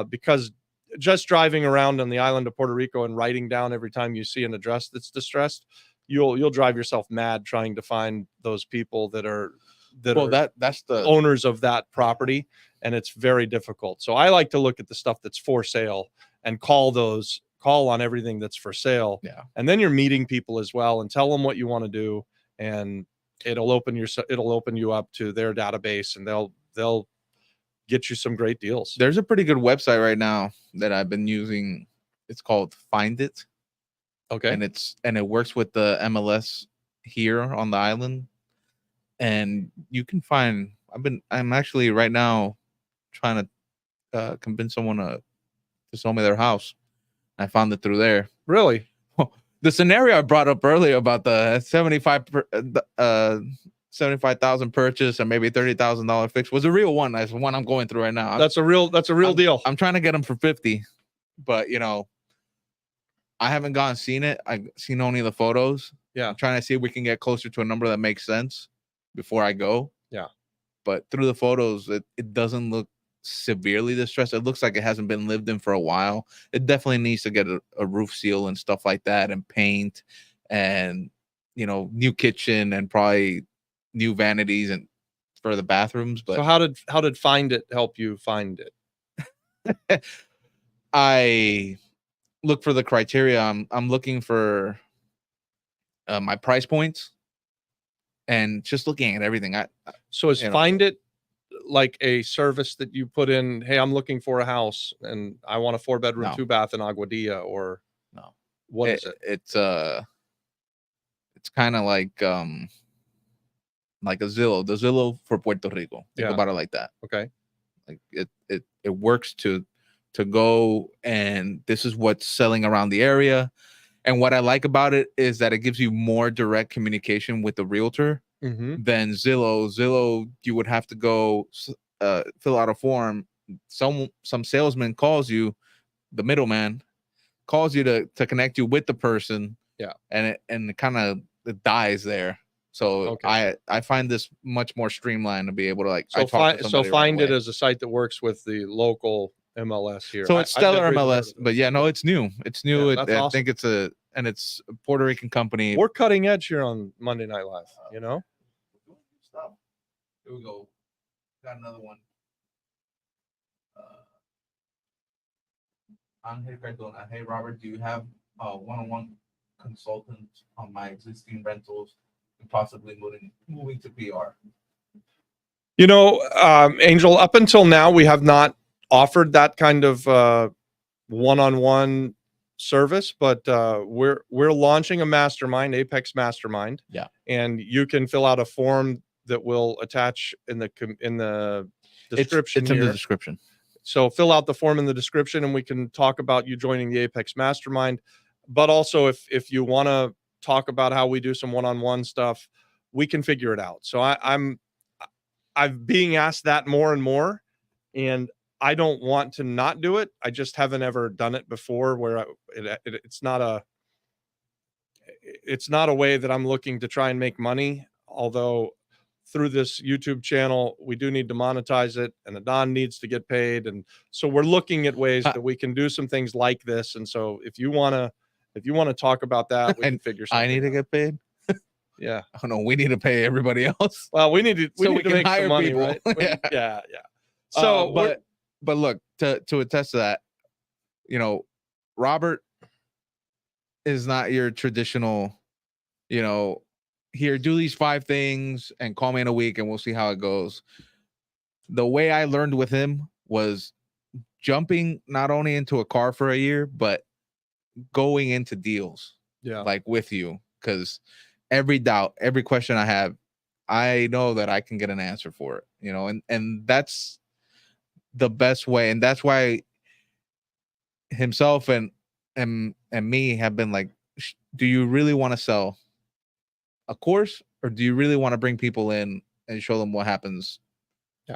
Speaker 2: because just driving around on the island of Puerto Rico and writing down every time you see an address that's distressed, you'll drive yourself mad trying to find those people that are
Speaker 1: that's the
Speaker 2: owners of that property, and it's very difficult. So I like to look at the stuff that's for sale and call on everything that's for sale.
Speaker 1: Yeah.
Speaker 2: And then you're meeting people as well and tell them what you want to do, and it'll open you up to their database, and they'll get you some great deals.
Speaker 1: There's a pretty good website right now that I've been using. It's called Find It.
Speaker 2: Okay.
Speaker 1: And it works with the MLS here on the island. And you can find, I'm actually right now trying to convince someone to sell me their house. I found it through there.
Speaker 2: Really?
Speaker 1: The scenario I brought up earlier about the 75,000 purchase and maybe $30,000 fix was a real one. That's the one I'm going through right now.
Speaker 2: That's a real deal.
Speaker 1: I'm trying to get them for 50, but you know, I haven't seen it. I've seen only the photos.
Speaker 2: Yeah.
Speaker 1: I'm trying to see if we can get closer to a number that makes sense before I go.
Speaker 2: Yeah.
Speaker 1: But through the photos, it doesn't look severely distressed. It looks like it hasn't been lived in for a while. It definitely needs to get a roof seal and stuff like that, and paint, and you know, new kitchen and probably new vanities and for the bathrooms. But
Speaker 2: so how did Find It help you find it?
Speaker 1: I look for the criteria. I'm looking for my price points and just looking at everything.
Speaker 2: So is Find It like a service that you put in? Hey, I'm looking for a house and I want a 4-bedroom, 2-bath in Aguadilla, or
Speaker 1: no?
Speaker 2: What is it?
Speaker 1: It's kind of like a Zillow, the Zillow for Puerto Rico. Think about it like that.
Speaker 2: Okay.
Speaker 1: Like it works to go, and this is what's selling around the area. And what I like about it is that it gives you more direct communication with the realtor than Zillow. Zillow, you would have to go fill out a form. Some salesman calls you, the middleman calls you to connect you with the person.
Speaker 2: Yeah.
Speaker 1: And it kind of dies there. So I find this much more streamlined to be able to like.
Speaker 2: Find It as a site that works with the local MLS here.
Speaker 1: So it's Stellar MLS, but yeah, no, it's new. It's new.
Speaker 2: Yeah,
Speaker 1: I think it's a Puerto Rican company.
Speaker 2: We're cutting edge here on Monday Night Live. You know.
Speaker 1: Stop. Here we go. Got another one. Angel Cardona. Hey Robert, do you have a one-on-one consultant on my existing rentals and possibly moving to PR?
Speaker 2: You know, Angel, up until now, we have not offered that kind of one-on-one service, but we're launching a mastermind, Apex Mastermind.
Speaker 1: Yeah.
Speaker 2: And you can fill out a form that will attach in the description.
Speaker 1: It's in the description.
Speaker 2: So fill out the form in the description and we can talk about you joining the Apex Mastermind. But also if you want to talk about how we do some one-on-one stuff, we can figure it out. So I'm being asked that more and more, and I don't want to not do it. I just haven't ever done it before where it's not a way that I'm looking to try and make money. Although through this YouTube channel, we do need to monetize it, and Adon needs to get paid. And so we're looking at ways that we can do some things like this. And so if you want to talk about that, we can figure something
Speaker 1: I need to get paid.
Speaker 2: Yeah.
Speaker 1: Oh no, we need to pay everybody else.
Speaker 2: Well, we need to make some money,
Speaker 1: people.
Speaker 2: right? Yeah.
Speaker 1: So, but look, to attest to that, you know, Robert is not your traditional, you know, here, do these 5 things and call me in a week and we'll see how it goes. The way I learned with him was jumping not only into a car for a year, but going into deals.
Speaker 2: Yeah.
Speaker 1: Like with you, because every doubt, every question I have, I know that I can get an answer for it, you know, and that's the best way. And that's why himself and me have been like, do you really want to sell a course, or do you really want to bring people in and show them what happens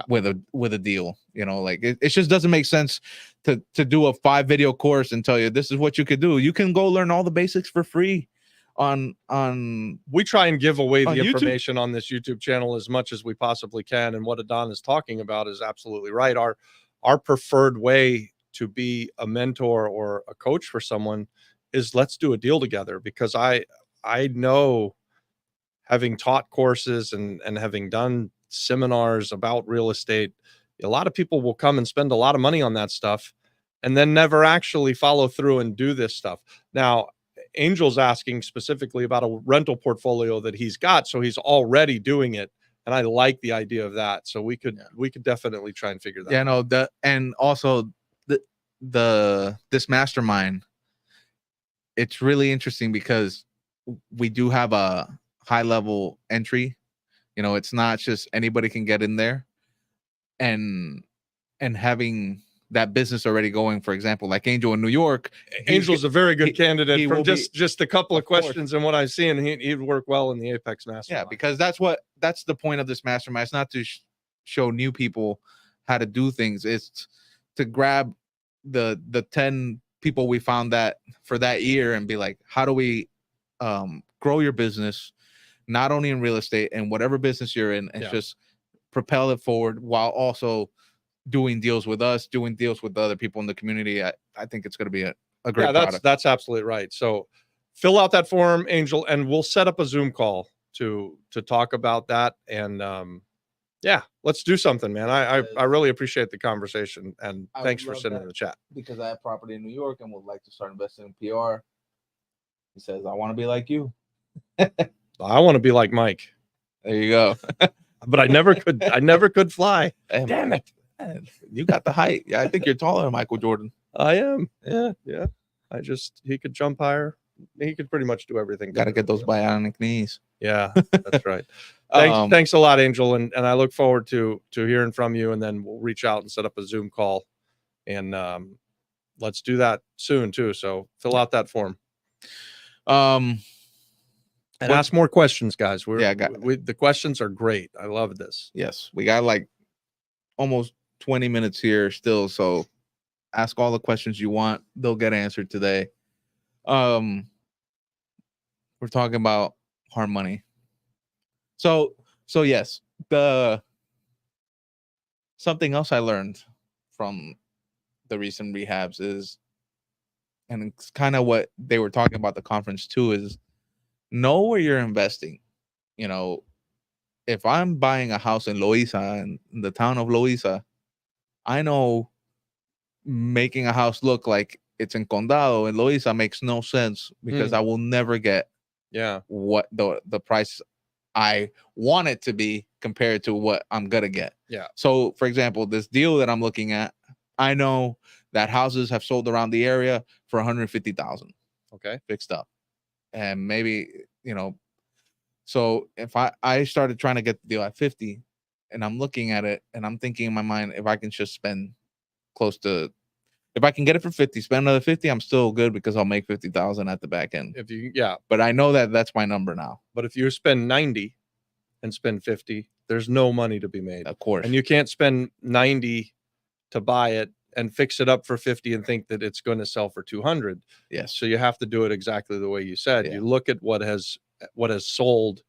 Speaker 1: with a deal? You know, like it just doesn't make sense to do a 5-video course and tell you this is what you could do. You can go learn all the basics for free on
Speaker 2: we try and give away the
Speaker 1: YouTube.
Speaker 2: Information on this YouTube channel as much as we possibly can. And what Adon is talking about is absolutely right. Our preferred way to be a mentor or a coach for someone is let's do a deal together, because I know, having taught courses and having done seminars about real estate, a lot of people will come and spend a lot of money on that stuff and then never actually follow through and do this stuff. Now, Angel's asking specifically about a rental portfolio that he's got, so he's already doing it, and I like the idea of that. So we could definitely try and figure that out.
Speaker 1: And also this mastermind, it's really interesting because we do have a high level entry. You know, it's not just anybody can get in there, and having that business already going. For example, like Angel in New York.
Speaker 2: Angel's a very good candidate from just a couple of questions and what I've seen. He'd work well in the Apex Mastermind.
Speaker 1: Yeah, because that's the point of this mastermind. It's not to show new people how to do things. It's to grab the 10 people we found that for that year and be like, how do we grow your business, not only in real estate and whatever business you're in, and just propel it forward while also doing deals with us, doing deals with the other people in the community. I think it's going to be a great product.
Speaker 2: That's absolutely right. So fill out that form, Angel, and we'll set up a Zoom call to talk about that. And let's do something, man. I really appreciate the conversation, and thanks for sitting in the chat.
Speaker 1: Because I have property in New York and would like to start investing in PR. He says, I want to be like you.
Speaker 2: I want to be like Mike.
Speaker 1: There you go.
Speaker 2: But I never could fly.
Speaker 1: Damn it. You got the height. Yeah, I think you're taller than Michael Jordan.
Speaker 2: I am. Yeah. He could jump higher. He could pretty much do everything.
Speaker 1: Got to get those bionic knees.
Speaker 2: Yeah, that's right. Thanks a lot, Angel. And I look forward to hearing from you, and then we'll reach out and set up a Zoom call, and let's do that soon too. So fill out that form. And ask more questions, guys. The questions are great. I love this.
Speaker 1: Yes. We got like almost 20 minutes here still. So ask all the questions you want. They'll get answered today. We're talking about hard money. So yes, something else I learned from the recent rehabs is, and it's kind of what they were talking about the conference too, is know where you're investing. You know, if I'm buying a house in Loíza, in the town of Loíza, I know making a house look like it's in Condado in Loíza makes no sense, because I will never get what the price I want it to be compared to what I'm gonna get.
Speaker 2: Yeah.
Speaker 1: So for example, this deal that I'm looking at, I know that houses have sold around the area for 150,000.
Speaker 2: Okay.
Speaker 1: Fixed up. And maybe, you know, so if I started trying to get the deal at 50, and I'm looking at it and I'm thinking in my mind, if I can just spend close to. If I can get it for 50, spend another 50, I'm still good because I'll make 50,000 at the back end.
Speaker 2: If you, yeah,
Speaker 1: But I know that that's my number now.
Speaker 2: but if you spend 90 and spend 50, there's no money to be made.
Speaker 1: Of course.
Speaker 2: And you can't spend 90 to buy it and fix it up for 50 and think that it's going to sell for 200.
Speaker 1: Yes.
Speaker 2: So you have to do it exactly the way you said.
Speaker 1: Yeah.
Speaker 2: You look at what has sold,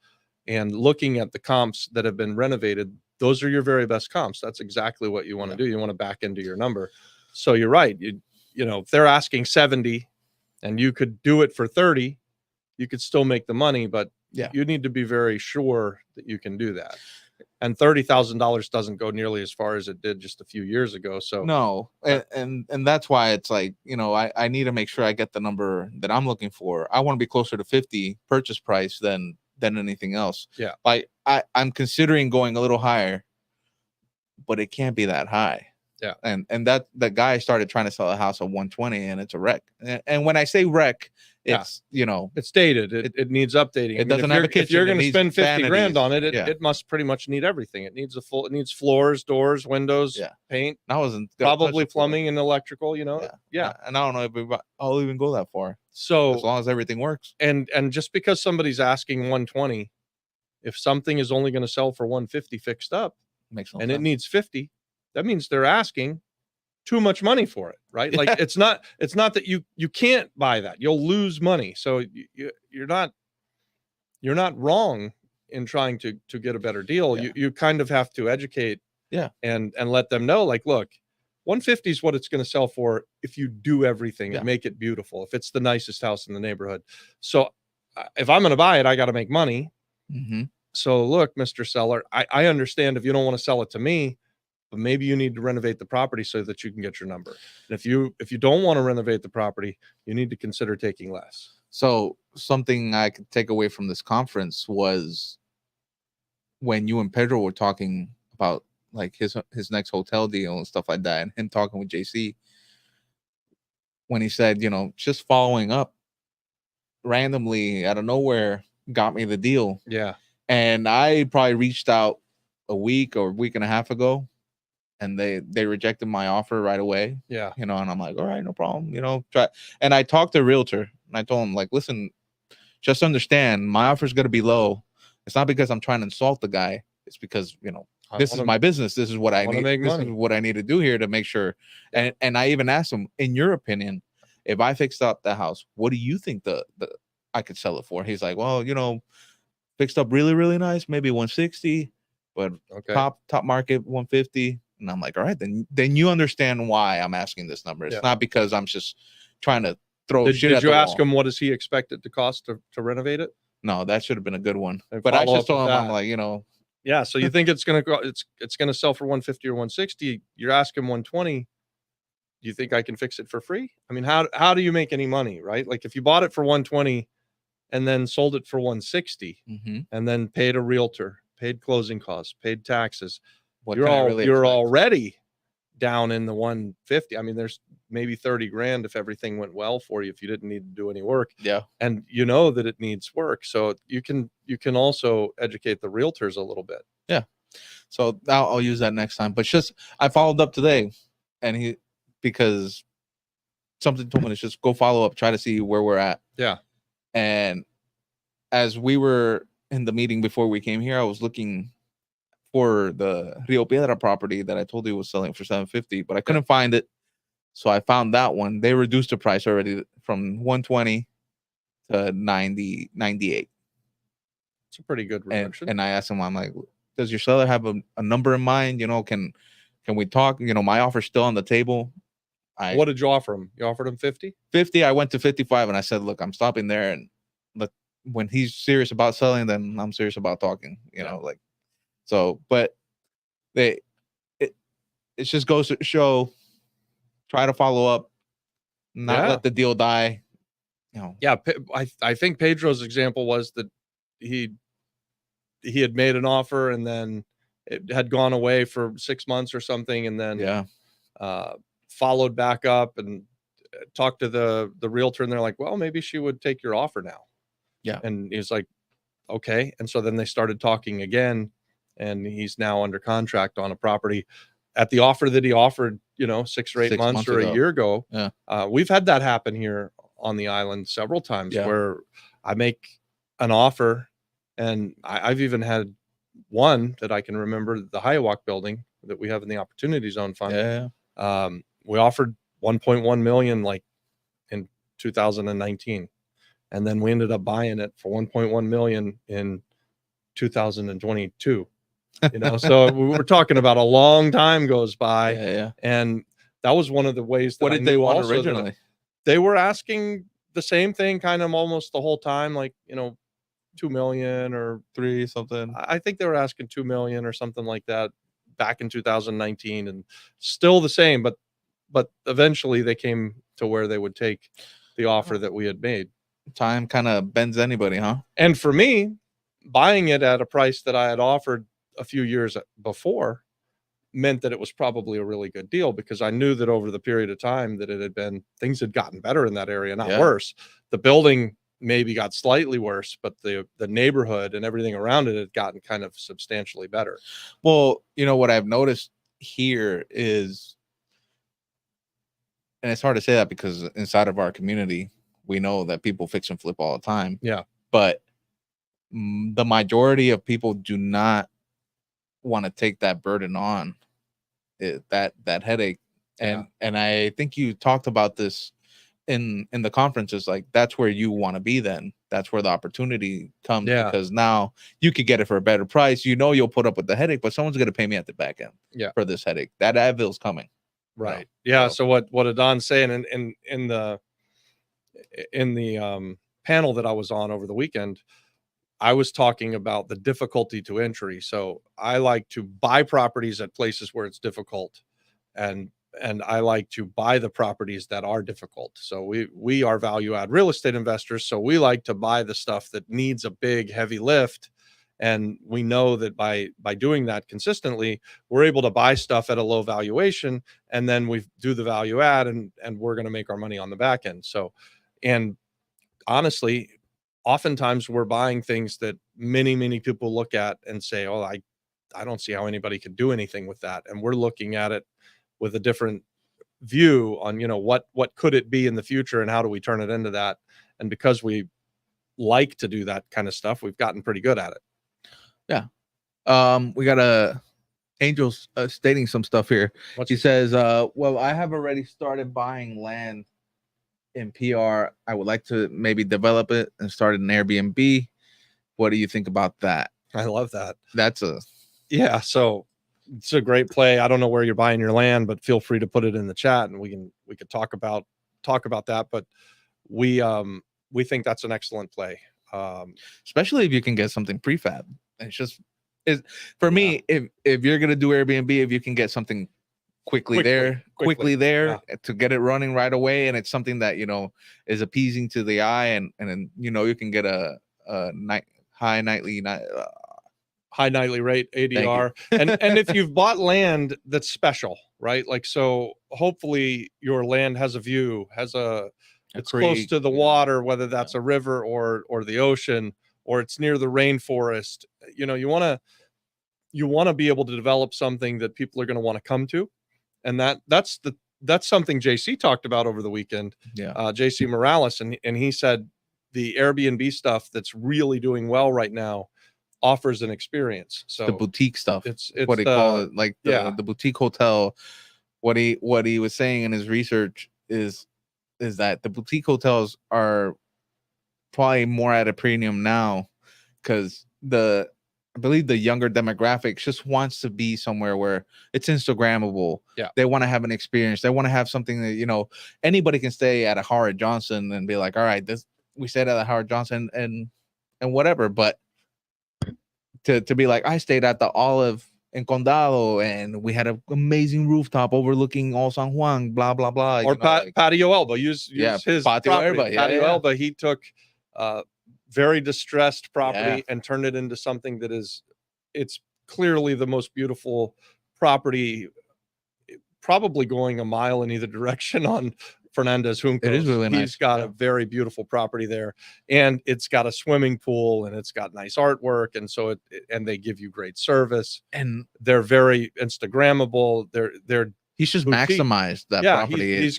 Speaker 2: and looking at the comps that have been renovated, those are your very best comps. That's exactly what you want to do. You want to back into your number. So you're right. You know, if they're asking 70 and you could do it for 30, you could still make the money, but you need to be very sure that you can do that. And $30,000 doesn't go nearly as far as it did just a few years ago. So
Speaker 1: no, and that's why it's like, you know, I need to make sure I get the number that I'm looking for. I want to be closer to 50 purchase price than anything else.
Speaker 2: Yeah.
Speaker 1: Like I'm considering going a little higher, but it can't be that high.
Speaker 2: Yeah.
Speaker 1: And that the guy started trying to sell a house at 120 and it's a wreck. And when I say wreck, it's, you know,
Speaker 2: it's dated. It needs updating.
Speaker 1: It doesn't have a kitchen.
Speaker 2: If you're going to spend 50 grand on it,
Speaker 1: Yeah.
Speaker 2: it must pretty much need everything. It needs it needs floors, doors, windows, paint,
Speaker 1: I wasn't
Speaker 2: probably plumbing and electrical, you know? Yeah.
Speaker 1: And I don't know if I'll even go that far.
Speaker 2: So
Speaker 1: as long as everything works.
Speaker 2: And just because somebody's asking 120, if something is only going to sell for 150 fixed up,
Speaker 1: makes no
Speaker 2: and
Speaker 1: sense.
Speaker 2: it needs 50, that means they're asking too much money for it, right? Like it's not that you can't buy that. You'll lose money. So you're not wrong in trying to get a better deal. You kind of have to educate and let them know, like, look, 150 is what it's going to sell for if you do everything and make it beautiful, if it's the nicest house in the neighborhood. So if I'm going to buy it, I got to make money.
Speaker 1: Mm-hmm.
Speaker 2: So look, Mr. Seller, I understand if you don't want to sell it to me, but maybe you need to renovate the property so that you can get your number. And if you don't want to renovate the property, you need to consider taking less.
Speaker 1: So something I could take away from this conference was when you and Pedro were talking about like his next hotel deal and stuff like that, and him talking with JC, when he said, you know, just following up randomly out of nowhere got me the deal.
Speaker 2: Yeah.
Speaker 1: And I probably reached out a week or a week and a half ago, and they rejected my offer right away.
Speaker 2: Yeah.
Speaker 1: You know, and I'm like, all right, no problem. You know, try. And I talked to a realtor and I told him, like, listen, just understand my offer is going to be low. It's not because I'm trying to insult the guy. It's because, you know, this is my business. This is what I need. This is what I need to do here to make sure. And I even asked him, in your opinion, if I fixed up the house, what do you think the I could sell it for? He's like, well, you know, fixed up really, really nice, maybe 160, but top market 150. And I'm like, all right, then you understand why I'm asking this number. It's not because I'm just trying to throw shit at the wall.
Speaker 2: Did you ask him what does he expect it to cost to renovate it?
Speaker 1: No, that should have been a good one. But I just told him, I'm like, you know.
Speaker 2: Yeah, so you think it's gonna go, it's gonna sell for 150 or 160? You're asking 120. Do you think I can fix it for free? I mean, how do you make any money, right? Like if you bought it for 120 and then sold it for 160 and then paid a realtor, paid closing costs, paid taxes, you're already down in the 150. I mean, there's maybe 30 grand if everything went well for you, if you didn't need to do any work.
Speaker 1: Yeah.
Speaker 2: And you know that it needs work. So you can also educate the realtors a little bit.
Speaker 1: Yeah. So I'll use that next time. But just, I followed up today and because something told me to just go follow up, try to see where we're at.
Speaker 2: Yeah.
Speaker 1: And as we were in the meeting before we came here, I was looking for the Rio Piedra property that I told you was selling for $750, but I couldn't find it. So I found that one. They reduced the price already from 120 to 98.
Speaker 2: It's a pretty good reduction.
Speaker 1: And I asked him, I'm like, does your seller have a number in mind? You know, can we talk? You know, my offer's still on the table.
Speaker 2: What did you offer him? You offered him 50?
Speaker 1: 50. I went to 55 and I said, look, I'm stopping there. And when he's serious about selling, then I'm serious about talking, you know, like, so, but it just goes to show, try to follow up, not let the deal die. You know.
Speaker 2: Yeah. I think Pedro's example was that he had made an offer and then it had gone away for 6 months or something. And then, followed back up and talked to the realtor and they're like, well, maybe she would take your offer now.
Speaker 1: Yeah.
Speaker 2: And he's like, okay. And so then they started talking again and he's now under contract on a property at the offer that he offered, 6 or 8
Speaker 1: 6
Speaker 2: months
Speaker 1: months
Speaker 2: or a
Speaker 1: ago.
Speaker 2: year ago.
Speaker 1: Yeah.
Speaker 2: We've had that happen here on the island several times
Speaker 1: Yeah.
Speaker 2: where I make an offer, and I've even had one that I can remember, the Hiawatha building that we have in the Opportunity Zone Fund.
Speaker 1: Yeah.
Speaker 2: We offered 1.1 million like in 2019, and then we ended up buying it for 1.1 million in 2022. So we're talking about a long time goes by.
Speaker 1: Yeah.
Speaker 2: And that was one of the ways that
Speaker 1: What
Speaker 2: I
Speaker 1: did they
Speaker 2: knew
Speaker 1: want
Speaker 2: also that
Speaker 1: originally?
Speaker 2: they were asking the same thing kind of almost the whole time, like 2 million or
Speaker 1: 3 something.
Speaker 2: I think they were asking 2 million or something like that back in 2019, and still the same, but eventually they came to where they would take the offer that we had made.
Speaker 1: Time kind of bends anybody, huh?
Speaker 2: And for me, buying it at a price that I had offered a few years before meant that it was probably a really good deal, because I knew that over the period of time that things had gotten better in that area, not worse. The building maybe got slightly worse, but the neighborhood and everything around it had gotten kind of substantially better.
Speaker 1: Well, what I've noticed here is, and it's hard to say that because inside of our community, we know that people fix and flip all the time.
Speaker 2: Yeah.
Speaker 1: But the majority of people do not want to take that burden on, that headache. And I think you talked about this in the conferences, like that's where you want to be. Then that's where the opportunity comes, because now you could get it for a better price. You'll put up with the headache, but someone's going to pay me at the back end for this headache. That Advil's coming.
Speaker 2: Right. Yeah. So what Adon's saying in the panel that I was on over the weekend, I was talking about the difficulty to entry. So I like to buy properties at places where it's difficult, and I like to buy the properties that are difficult. So we are value add real estate investors. So we like to buy the stuff that needs a big, heavy lift. And we know that by doing that consistently, we're able to buy stuff at a low valuation, and then we do the value add, and we're going to make our money on the back end. So, and honestly, oftentimes we're buying things that many people look at and say, oh, I don't see how anybody could do anything with that. And we're looking at it with a different view on, what could it be in the future, and how do we turn it into that? And because we like to do that kind of stuff, we've gotten pretty good at it.
Speaker 1: Yeah. We got Angel's stating some stuff here. He says, well, I have already started buying land in PR. I would like to maybe develop it and start an Airbnb. What do you think about that?
Speaker 2: I love that. So it's a great play. I don't know where you're buying your land, but feel free to put it in the chat, and we could talk about that. But we think that's an excellent play.
Speaker 1: Especially if you can get something prefab. For me, if you're gonna do Airbnb, if you can get something quickly there to get it running right away, and it's something that is appeasing to the eye, and then you can get a high nightly rate
Speaker 2: ADR. and if you've bought land that's special, right? Like, so hopefully your land has a view, it's creek, close to the water, whether that's a river or the ocean, or it's near the rainforest. You want to be able to develop something that people are going to want to come to. And that's something JC talked about over the weekend. JC Morales, and he said the Airbnb stuff that's really doing well right now offers an experience. So
Speaker 1: the boutique stuff, it's what they call it, like the boutique hotel. What he was saying in his research is that the boutique hotels are probably more at a premium now, because I believe the younger demographic just wants to be somewhere where it's Instagrammable. They want to have an experience. They want to have something that, anybody can stay at a Howard Johnson and be like, all right, we stayed at a Howard Johnson and whatever. But to be like, I stayed at the Olive in Condado, and we had an amazing rooftop overlooking all San Juan, blah, blah, blah.
Speaker 2: Or Patio Elba. Use his
Speaker 1: Patio Elba.
Speaker 2: Patio Elba. He took very distressed property and turned it into something that it's clearly the most beautiful property, probably going a mile in either direction Fernandez Juncos.
Speaker 1: It is really nice.
Speaker 2: He's got a very beautiful property there, and it's got a swimming pool, and it's got nice artwork, and so and they give you great service,
Speaker 1: and
Speaker 2: they're very Instagrammable. They're
Speaker 1: he's just
Speaker 2: boutique.
Speaker 1: maximized that
Speaker 2: Yeah,
Speaker 1: property.
Speaker 2: he's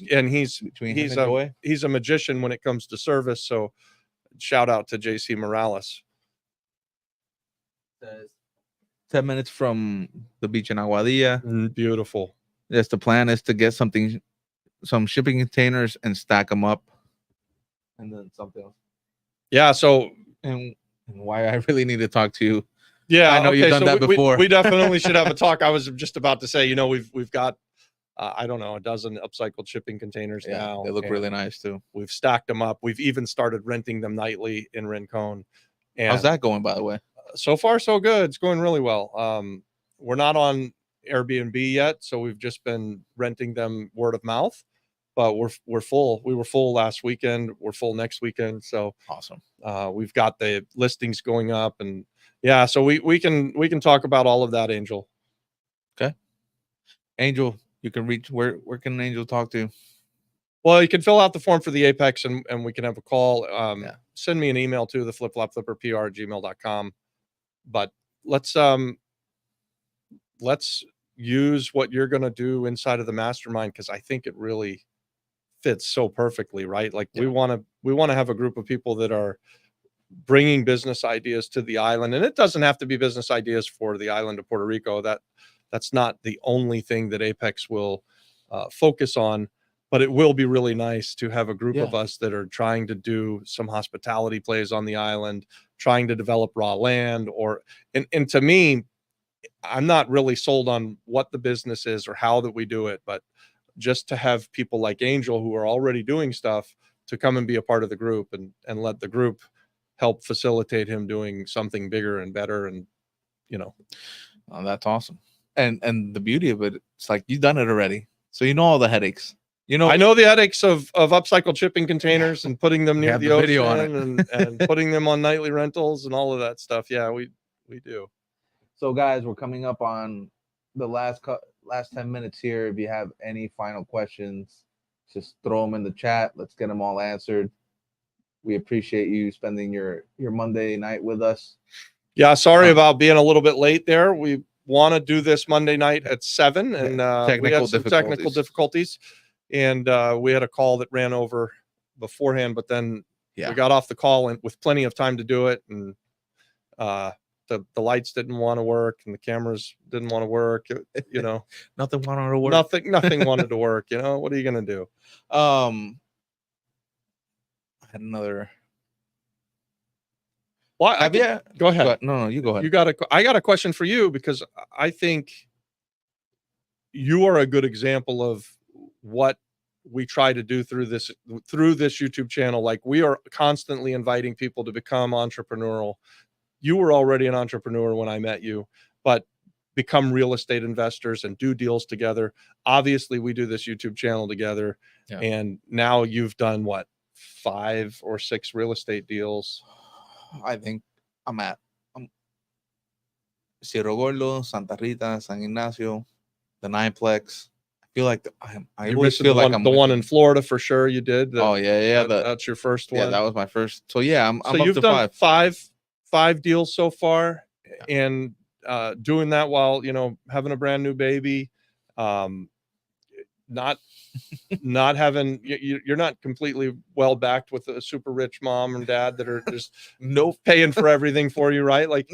Speaker 2: a magician when it comes to service. So shout out to JC Morales.
Speaker 1: 10 minutes from the beach in Aguadilla.
Speaker 2: Beautiful.
Speaker 1: Yes, the plan is to get some shipping containers and stack them up, and then something else.
Speaker 2: Yeah. So
Speaker 1: and why I really need to talk to you.
Speaker 2: Yeah,
Speaker 1: I know you've done that before.
Speaker 2: We definitely should have a talk. I was just about to say, we've got I don't know, a dozen upcycled shipping containers now.
Speaker 1: They look really nice too.
Speaker 2: We've stacked them up. We've even started renting them nightly in Rincon. And
Speaker 1: how's that going, by the way?
Speaker 2: So far, so good. It's going really well. We're not on Airbnb yet, so we've just been renting them word of mouth. But we're full. We were full last weekend. We're full next weekend. So
Speaker 1: awesome.
Speaker 2: We've got the listings going up, and yeah, so we can talk about all of that, Angel.
Speaker 1: Okay, Angel, you can reach where can Angel talk to?
Speaker 2: Well, you can fill out the form for the Apex, and we can have a call. Send me an email to the flipflopflipperpr@gmail.com. But let's use what you're going to do inside of the mastermind, because I think it really fits so perfectly, right? Like we want to have a group of people that are bringing business ideas to the island, and it doesn't have to be business ideas for the island of Puerto Rico. That's not the only thing that Apex will focus on, but it will be really nice to have a group of us that are trying to do some hospitality plays on the island, trying to develop raw land, and to me, I'm not really sold on what the business is or how that we do it, but just to have people like Angel who are already doing stuff to come and be a part of the group, and let the group help facilitate him doing something bigger and better. And
Speaker 1: oh, that's awesome. And the beauty of it, it's like you've done it already, so you know all the headaches.
Speaker 2: I know the headaches of upcycled shipping containers and putting them near the ocean and putting them on nightly rentals and all of that stuff. Yeah, we do.
Speaker 1: So guys, we're coming up on the last 10 minutes here. If you have any final questions, just throw them in the chat. Let's get them all answered. We appreciate you spending your Monday night with us.
Speaker 2: Yeah, sorry about being a little bit late there. We want to do this Monday night at 7, and we had some technical difficulties, and we had a call that ran over beforehand, but then we got off the call with plenty of time to do it, and the lights didn't want to work, and the cameras didn't want to work.
Speaker 1: Nothing wanted to work.
Speaker 2: Nothing wanted to work. What are you gonna do?
Speaker 1: I had another.
Speaker 2: Well, go ahead.
Speaker 1: No, you go ahead.
Speaker 2: I got a question for you, because I think you are a good example of what we try to do through this YouTube channel. Like, we are constantly inviting people to become entrepreneurial. You were already an entrepreneur when I met you, but become real estate investors and do deals together. Obviously, we do this YouTube channel together, and now you've done what, 5 or 6 real estate deals?
Speaker 1: I think I'm Cerro Gordo, Santa Rita, San Ignacio, the Nineplex. I feel like I always feel like I'm
Speaker 2: the one in Florida for sure. You did.
Speaker 1: That's
Speaker 2: your first one.
Speaker 1: Yeah, that was my first. So yeah, I'm
Speaker 2: so
Speaker 1: up
Speaker 2: you've
Speaker 1: to
Speaker 2: done
Speaker 1: 5.
Speaker 2: 5 deals so far, and doing that while having a brand new baby, not having, you're not completely well backed with a super rich mom and dad that are just paying for everything for you, right? Like,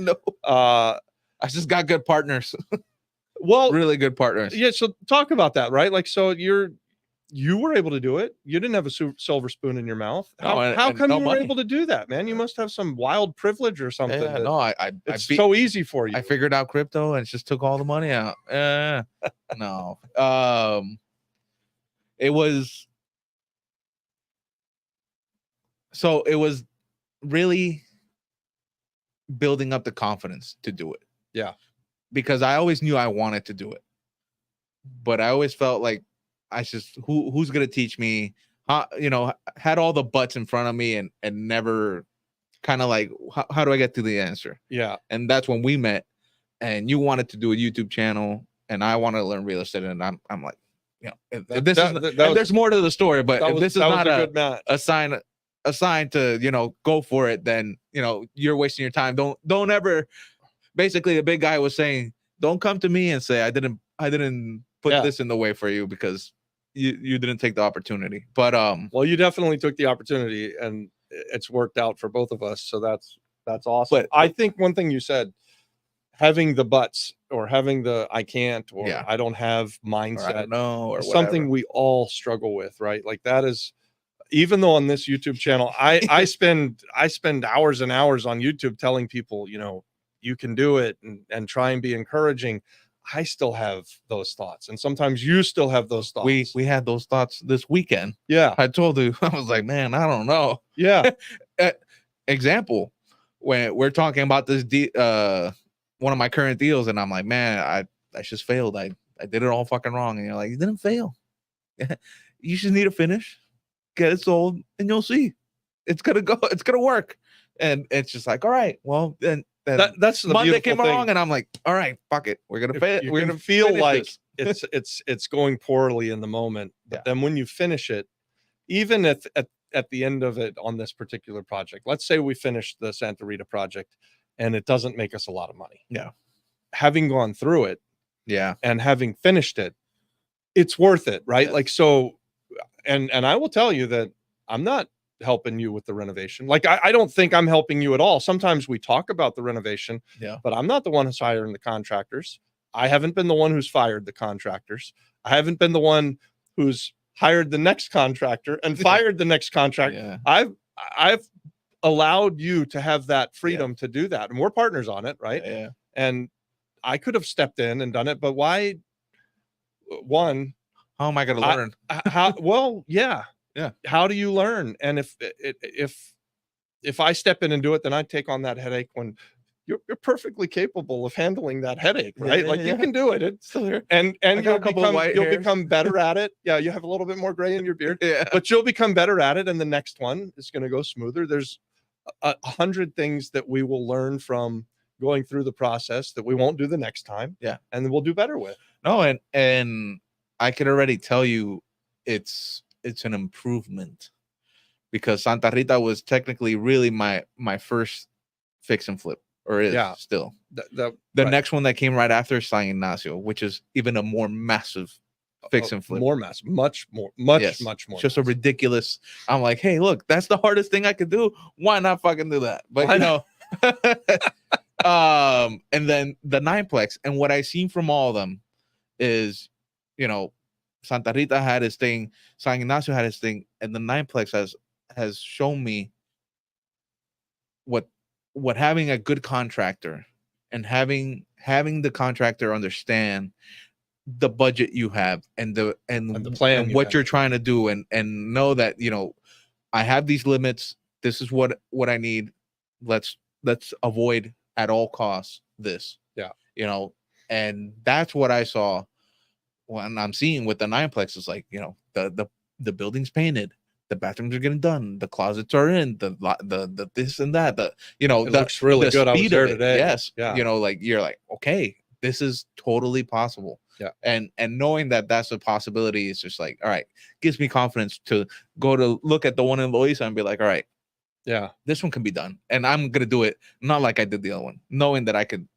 Speaker 1: I just got good partners.
Speaker 2: Well,
Speaker 1: really good partners.
Speaker 2: Yeah. So talk about that, right? Like, so you were able to do it. You didn't have a silver spoon in your mouth. How come you were able to do that, man? You must have some wild privilege or something. It's so easy for you.
Speaker 1: I figured out crypto and just took all the money out. No. It was really building up the confidence to do it.
Speaker 2: Yeah.
Speaker 1: Because I always knew I wanted to do it, but I always felt like who's going to teach me how, had all the buts in front of me and never kind of like, how do I get to the answer?
Speaker 2: Yeah.
Speaker 1: And that's when we met, and you wanted to do a YouTube channel and I wanted to learn real estate. And I'm like, you know, if this is,
Speaker 2: that
Speaker 1: and there's more to the story, but if this is not
Speaker 2: a good match.
Speaker 1: a sign to, you know, go for it, then, you know, you're wasting your time. Don't ever, basically the big guy was saying, don't come to me and say I didn't put this in the way for you, because you didn't take the opportunity. But
Speaker 2: well, you definitely took the opportunity, and it's worked out for both of us, so that's awesome. But I think one thing you said, having the buts, or having the I can't, or I don't have mindset,
Speaker 1: or I don't know, or
Speaker 2: something we all struggle with, right? Like that is, even though on this YouTube channel, I spend hours and hours on YouTube telling people, you know, you can do it, and try and be encouraging. I still have those thoughts, and sometimes you still have those thoughts.
Speaker 1: We had those thoughts this weekend.
Speaker 2: Yeah,
Speaker 1: I told you, I was like, man, I don't know.
Speaker 2: Yeah.
Speaker 1: Example, when we're talking about this one of my current deals, and I'm like, man, I just failed. I did it all fucking wrong. And you're like, you didn't fail. You just need to finish, get it sold, and you'll see. It's gonna work. And it's just like, all right, well, then
Speaker 2: that's the
Speaker 1: Monday came
Speaker 2: thing.
Speaker 1: along, and I'm like, all right, fuck it, we're gonna fail. We're gonna
Speaker 2: feel like it's going poorly in the moment, but then when you finish it, even if at the end of it on this particular project, let's say we finish the Santa Rita project and it doesn't make us a lot of money.
Speaker 1: Yeah.
Speaker 2: Having gone through it, and having finished it, it's worth it, right? Yeah. Like, so, and I will tell you that I'm not helping you with the renovation. Like, I don't think I'm helping you at all. Sometimes we talk about the renovation, but I'm not the one who's hiring the contractors. I haven't been the one who's fired the contractors. I haven't been the one who's hired the next contractor and fired the next contractor. I've allowed you to have that freedom to do that, and we're partners on it, right? And I could have stepped in and done it, but why? One,
Speaker 1: how am I going to learn?
Speaker 2: Well, how do you learn? And if I step in and do it, then I take on that headache when you're perfectly capable of handling that headache, right? Like you can do it. It's still here. And you'll become better at it. Yeah, you have a little bit more gray in your beard, but you'll become better at it. And the next one is going to go smoother. There's 100 things that we will learn from going through the process that we won't do the next time. Yeah. And then we'll do better with.
Speaker 1: No, and I could already tell you it's an improvement, because Santa Rita was technically really my first fix and flip, or is still. The next one that came right after San Ignacio, which is even a more massive fix and flip.
Speaker 2: More massive, much more. Much more.
Speaker 1: Just a ridiculous. I'm like, hey, look, that's the hardest thing I could do. Why not fucking do that? But you know, and then the nineplex, and what I seen from all of them is, you know, Santa Rita had his thing, San Ignacio had his thing, and the nineplex has shown me what having a good contractor and having the contractor understand the budget you have and the plan and what you're trying to do, and know that, you know, I have these limits. This is what I need. Let's avoid at all costs this. Yeah. You know, and that's what I saw when I'm seeing with the nineplex. Is like, you know, the building's painted, the bathrooms are getting done, the closets are in, the this and that, you know,
Speaker 2: it looks really good. I was there today.
Speaker 1: Yes. Yeah. You know, like, you're like, okay, this is totally possible. Yeah. And knowing that that's a possibility is just like, all right, gives me confidence to go to look at the one in Loiza and be like, all right, yeah, this one can be done, and I'm gonna do it not like I did the other one, knowing that I could.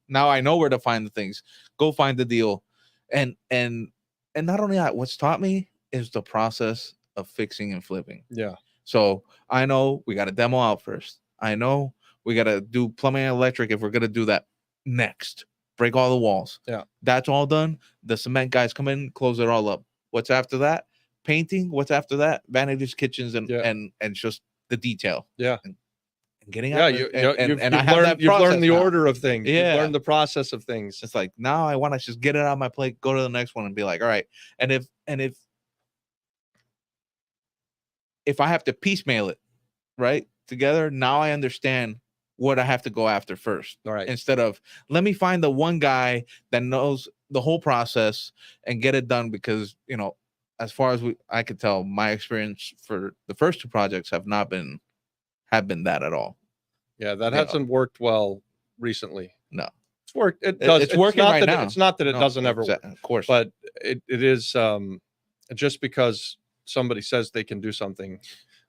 Speaker 1: Now I know where to find the things, go find the deal, and not only that, what's taught me is the process of fixing and flipping. Yeah. So I know we got to demo out first. I know we got to do plumbing and electric if we're gonna do that next. Break all the walls. Yeah. That's all done. The cement guys come in, close it all up. What's after that? Painting. What's after that? Vanities, kitchens, and just the detail. Yeah. And getting out. Yeah. You've
Speaker 2: learned the order of things. Yeah. You've learned the process of things.
Speaker 1: It's like, now I want to just get it out of my plate, go to the next one, and be like, all right. And if I have to piecemeal it, right, together, now I understand what I have to go after first. All right. Instead of, let me find the one guy that knows the whole process and get it done, because, you know, as far as I could tell, my experience for the first two projects have been that at all.
Speaker 2: Yeah, that hasn't worked well recently.
Speaker 1: No.
Speaker 2: it's worked. It does.
Speaker 1: It's working
Speaker 2: not
Speaker 1: right
Speaker 2: that
Speaker 1: now.
Speaker 2: It's not that it
Speaker 1: No,
Speaker 2: doesn't ever work,
Speaker 1: of course.
Speaker 2: but it is, just because somebody says they can do something,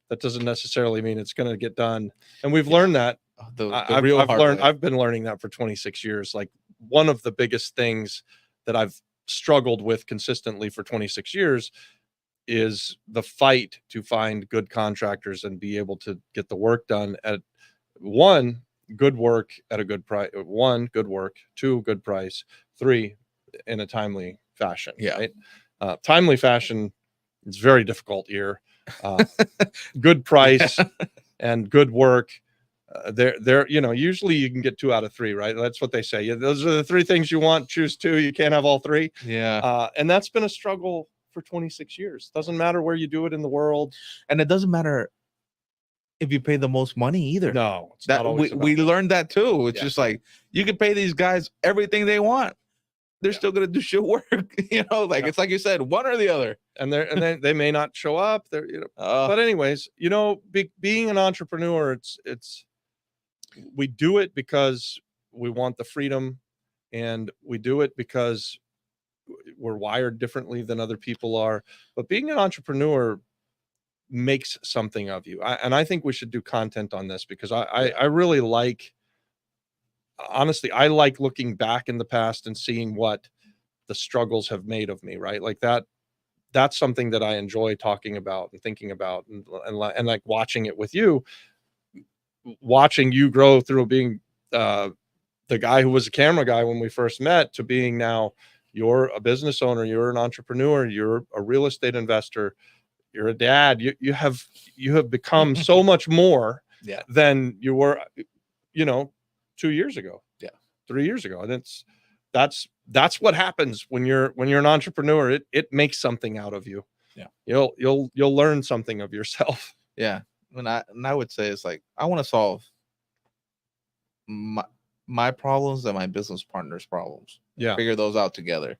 Speaker 2: that doesn't necessarily mean it's going to get done. And we've learned that.
Speaker 1: The real hard way.
Speaker 2: I've been learning that for 26 years. Like, one of the biggest things that I've struggled with consistently for 26 years is the fight to find good contractors and be able to get the work done at one, good work at a good price, one, good work, two, good price, three, in a timely fashion.
Speaker 1: Yeah.
Speaker 2: Right. Timely fashion is very difficult here. Good price and good work. They're, usually you can get 2 out of 3, right? That's what they say. Yeah, those are the 3 things you want. Choose 2. You can't have all 3.
Speaker 1: Yeah.
Speaker 2: And that's been a struggle for 26 years. Doesn't matter where you do it in the world.
Speaker 1: And it doesn't matter if you pay the most money either.
Speaker 2: No, it's
Speaker 1: that
Speaker 2: not always
Speaker 1: we learned that too. It's
Speaker 2: Yeah.
Speaker 1: just like, you can pay these guys everything they want. They're still gonna do shit work. It's like you said, one or the other.
Speaker 2: And they may not show up. They're, but anyways, being an entrepreneur, it's we do it because we want the freedom, and we do it because we're wired differently than other people are. But being an entrepreneur makes something of you. And I think we should do content on this, because I really like, honestly, I like looking back in the past and seeing what the struggles have made of me, right? Like that's something that I enjoy talking about and thinking about, and like watching it with you, watching you grow through being the guy who was a camera guy when we first met to being now you're a business owner, you're an entrepreneur, you're a real estate investor, you're a dad. You have become so much more than you were, 2 years ago.
Speaker 1: Yeah.
Speaker 2: 3 years ago. And that's what happens when you're an entrepreneur. It makes something out of you.
Speaker 1: Yeah.
Speaker 2: You'll learn something of yourself.
Speaker 1: Yeah. And I would say, it's like, I want to solve my problems and my business partner's problems.
Speaker 2: Yeah.
Speaker 1: Figure those out together.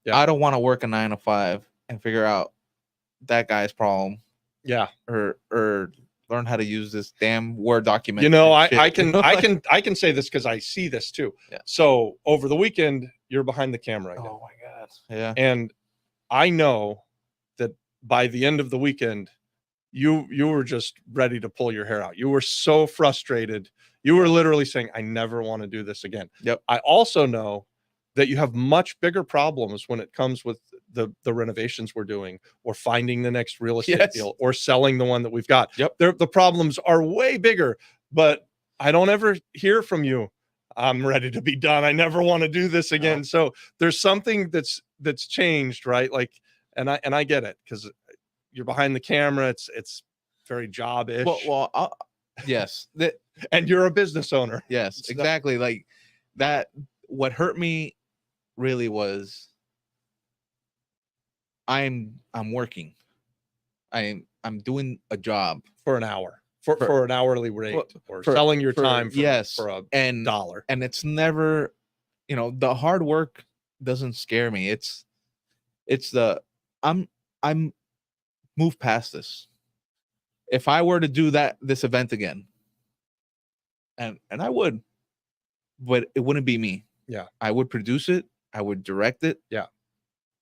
Speaker 2: Yeah.
Speaker 1: I don't want to work a 9 to 5 and figure out that guy's problem.
Speaker 2: Yeah.
Speaker 1: Or learn how to use this damn Word document.
Speaker 2: I can say this because I see this too.
Speaker 1: Yeah.
Speaker 2: So over the weekend, you're behind the camera again.
Speaker 1: Oh my God. Yeah.
Speaker 2: And I know that by the end of the weekend, you were just ready to pull your hair out. You were so frustrated. You were literally saying, I never want to do this again.
Speaker 1: Yep.
Speaker 2: I also know that you have much bigger problems when it comes with the renovations we're doing, or finding the next real estate deal, or selling the one that we've got.
Speaker 1: Yep.
Speaker 2: The problems are way bigger, but I don't ever hear from you, I'm ready to be done, I never want to do this again. So there's something that's changed, right? Like, and I get it, because you're behind the camera. It's very job-ish.
Speaker 1: Well, yes.
Speaker 2: And you're a business owner.
Speaker 1: Yes, exactly. Like that. What hurt me really was, I'm working. I'm doing a job
Speaker 2: for an hour, for an hourly rate, or selling your time for a dollar.
Speaker 1: And it's never, the hard work doesn't scare me. It's I'm moved past this. If I were to do this event again, and I would, but it wouldn't be me.
Speaker 2: Yeah.
Speaker 1: I would produce it. I would direct it.
Speaker 2: Yeah.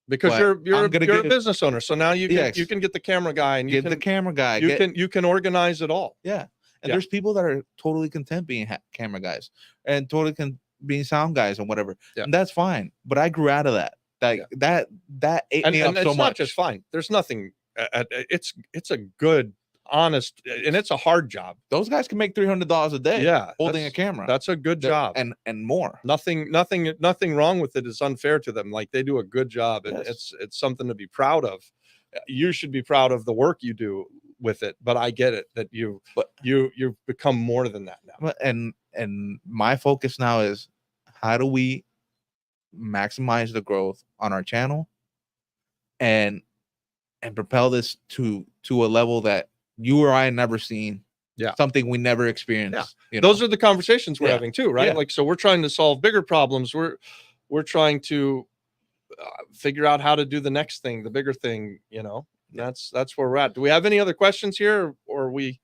Speaker 2: Because you're a business owner. So now you can get the camera guy, and you can organize it all.
Speaker 1: Yeah. And there's people that are totally content being camera guys, and totally being sound guys and whatever. Yeah. And that's fine. But I grew out of that. That ate me up so much.
Speaker 2: It's not just fine. There's nothing. It's a good, honest, and it's a hard job.
Speaker 1: Those guys can make $300 a day.
Speaker 2: Yeah,
Speaker 1: holding a camera.
Speaker 2: That's a good job,
Speaker 1: and more.
Speaker 2: Nothing wrong with it is unfair to them. Like, they do a good job, and it's something to be proud of. You should be proud of the work you do with it. But I get it that you've become more than that now.
Speaker 1: And my focus now is, how do we maximize the growth on our channel, and propel this to a level that you or I never seen.
Speaker 2: Yeah.
Speaker 1: Something we never experienced.
Speaker 2: Yeah. Those are the conversations we're having too, right? Yeah. Like, so we're trying to solve bigger problems. We're trying to figure out how to do the next thing, the bigger thing, That's where we're at. Do we have any other questions here, or are we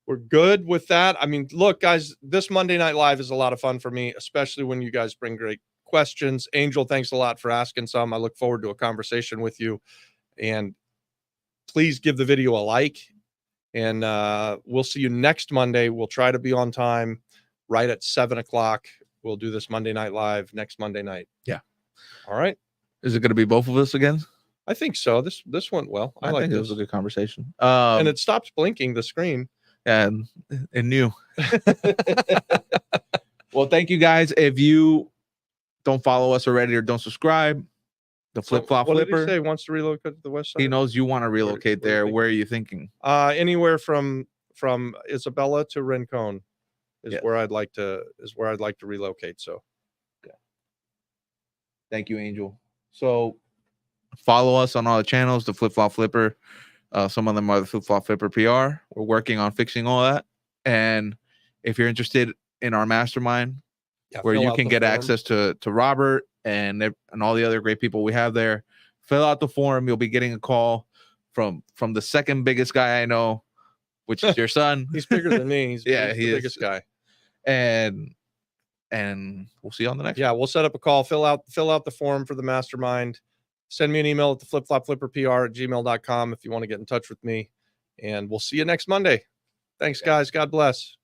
Speaker 2: We're good with that. I mean, look, guys, this Monday Night Live is a lot of fun for me, especially when you guys bring great questions. Angel, thanks a lot for asking some. I look forward to a conversation with you. And please give the video a like. And we'll see you next Monday. We'll try to be on time right at 7 o'clock. We'll do this Monday Night Live next Monday night.
Speaker 1: Yeah.
Speaker 2: All right.
Speaker 1: Is it going to be both of us again?
Speaker 2: I think so. This went well. I like
Speaker 1: think
Speaker 2: this.
Speaker 1: it was a good conversation.
Speaker 2: And it stopped blinking the screen.
Speaker 1: And it knew. Well, thank you guys. If you don't follow us already or don't subscribe, the Flip Flop
Speaker 2: What
Speaker 1: Flipper.
Speaker 2: did he say? Wants to relocate to the west side?
Speaker 1: He knows you want to relocate there. Where are you thinking?
Speaker 2: Anywhere from Isabella to Rincon is
Speaker 1: Yes.
Speaker 2: where I'd like to relocate. So
Speaker 1: Thank you, Angel. So follow us on all the channels, the Flip Flop Flipper. Some of them are the Flip Flop Flipper PR. We're working on fixing all that. And if you're interested in our mastermind, where you can get access to Robert and all the other great people we have there, fill out the form. You'll be getting a call from the second biggest guy I know, which is your son.
Speaker 2: He's bigger than me. He's the biggest guy.
Speaker 1: And we'll see you on the next.
Speaker 2: Yeah, we'll set up a call. Fill out the form for the mastermind. Send me an email at the flipflopflipperpr@gmail.com if you want to get in touch with me. And we'll see you next Monday. Thanks, guys. God bless.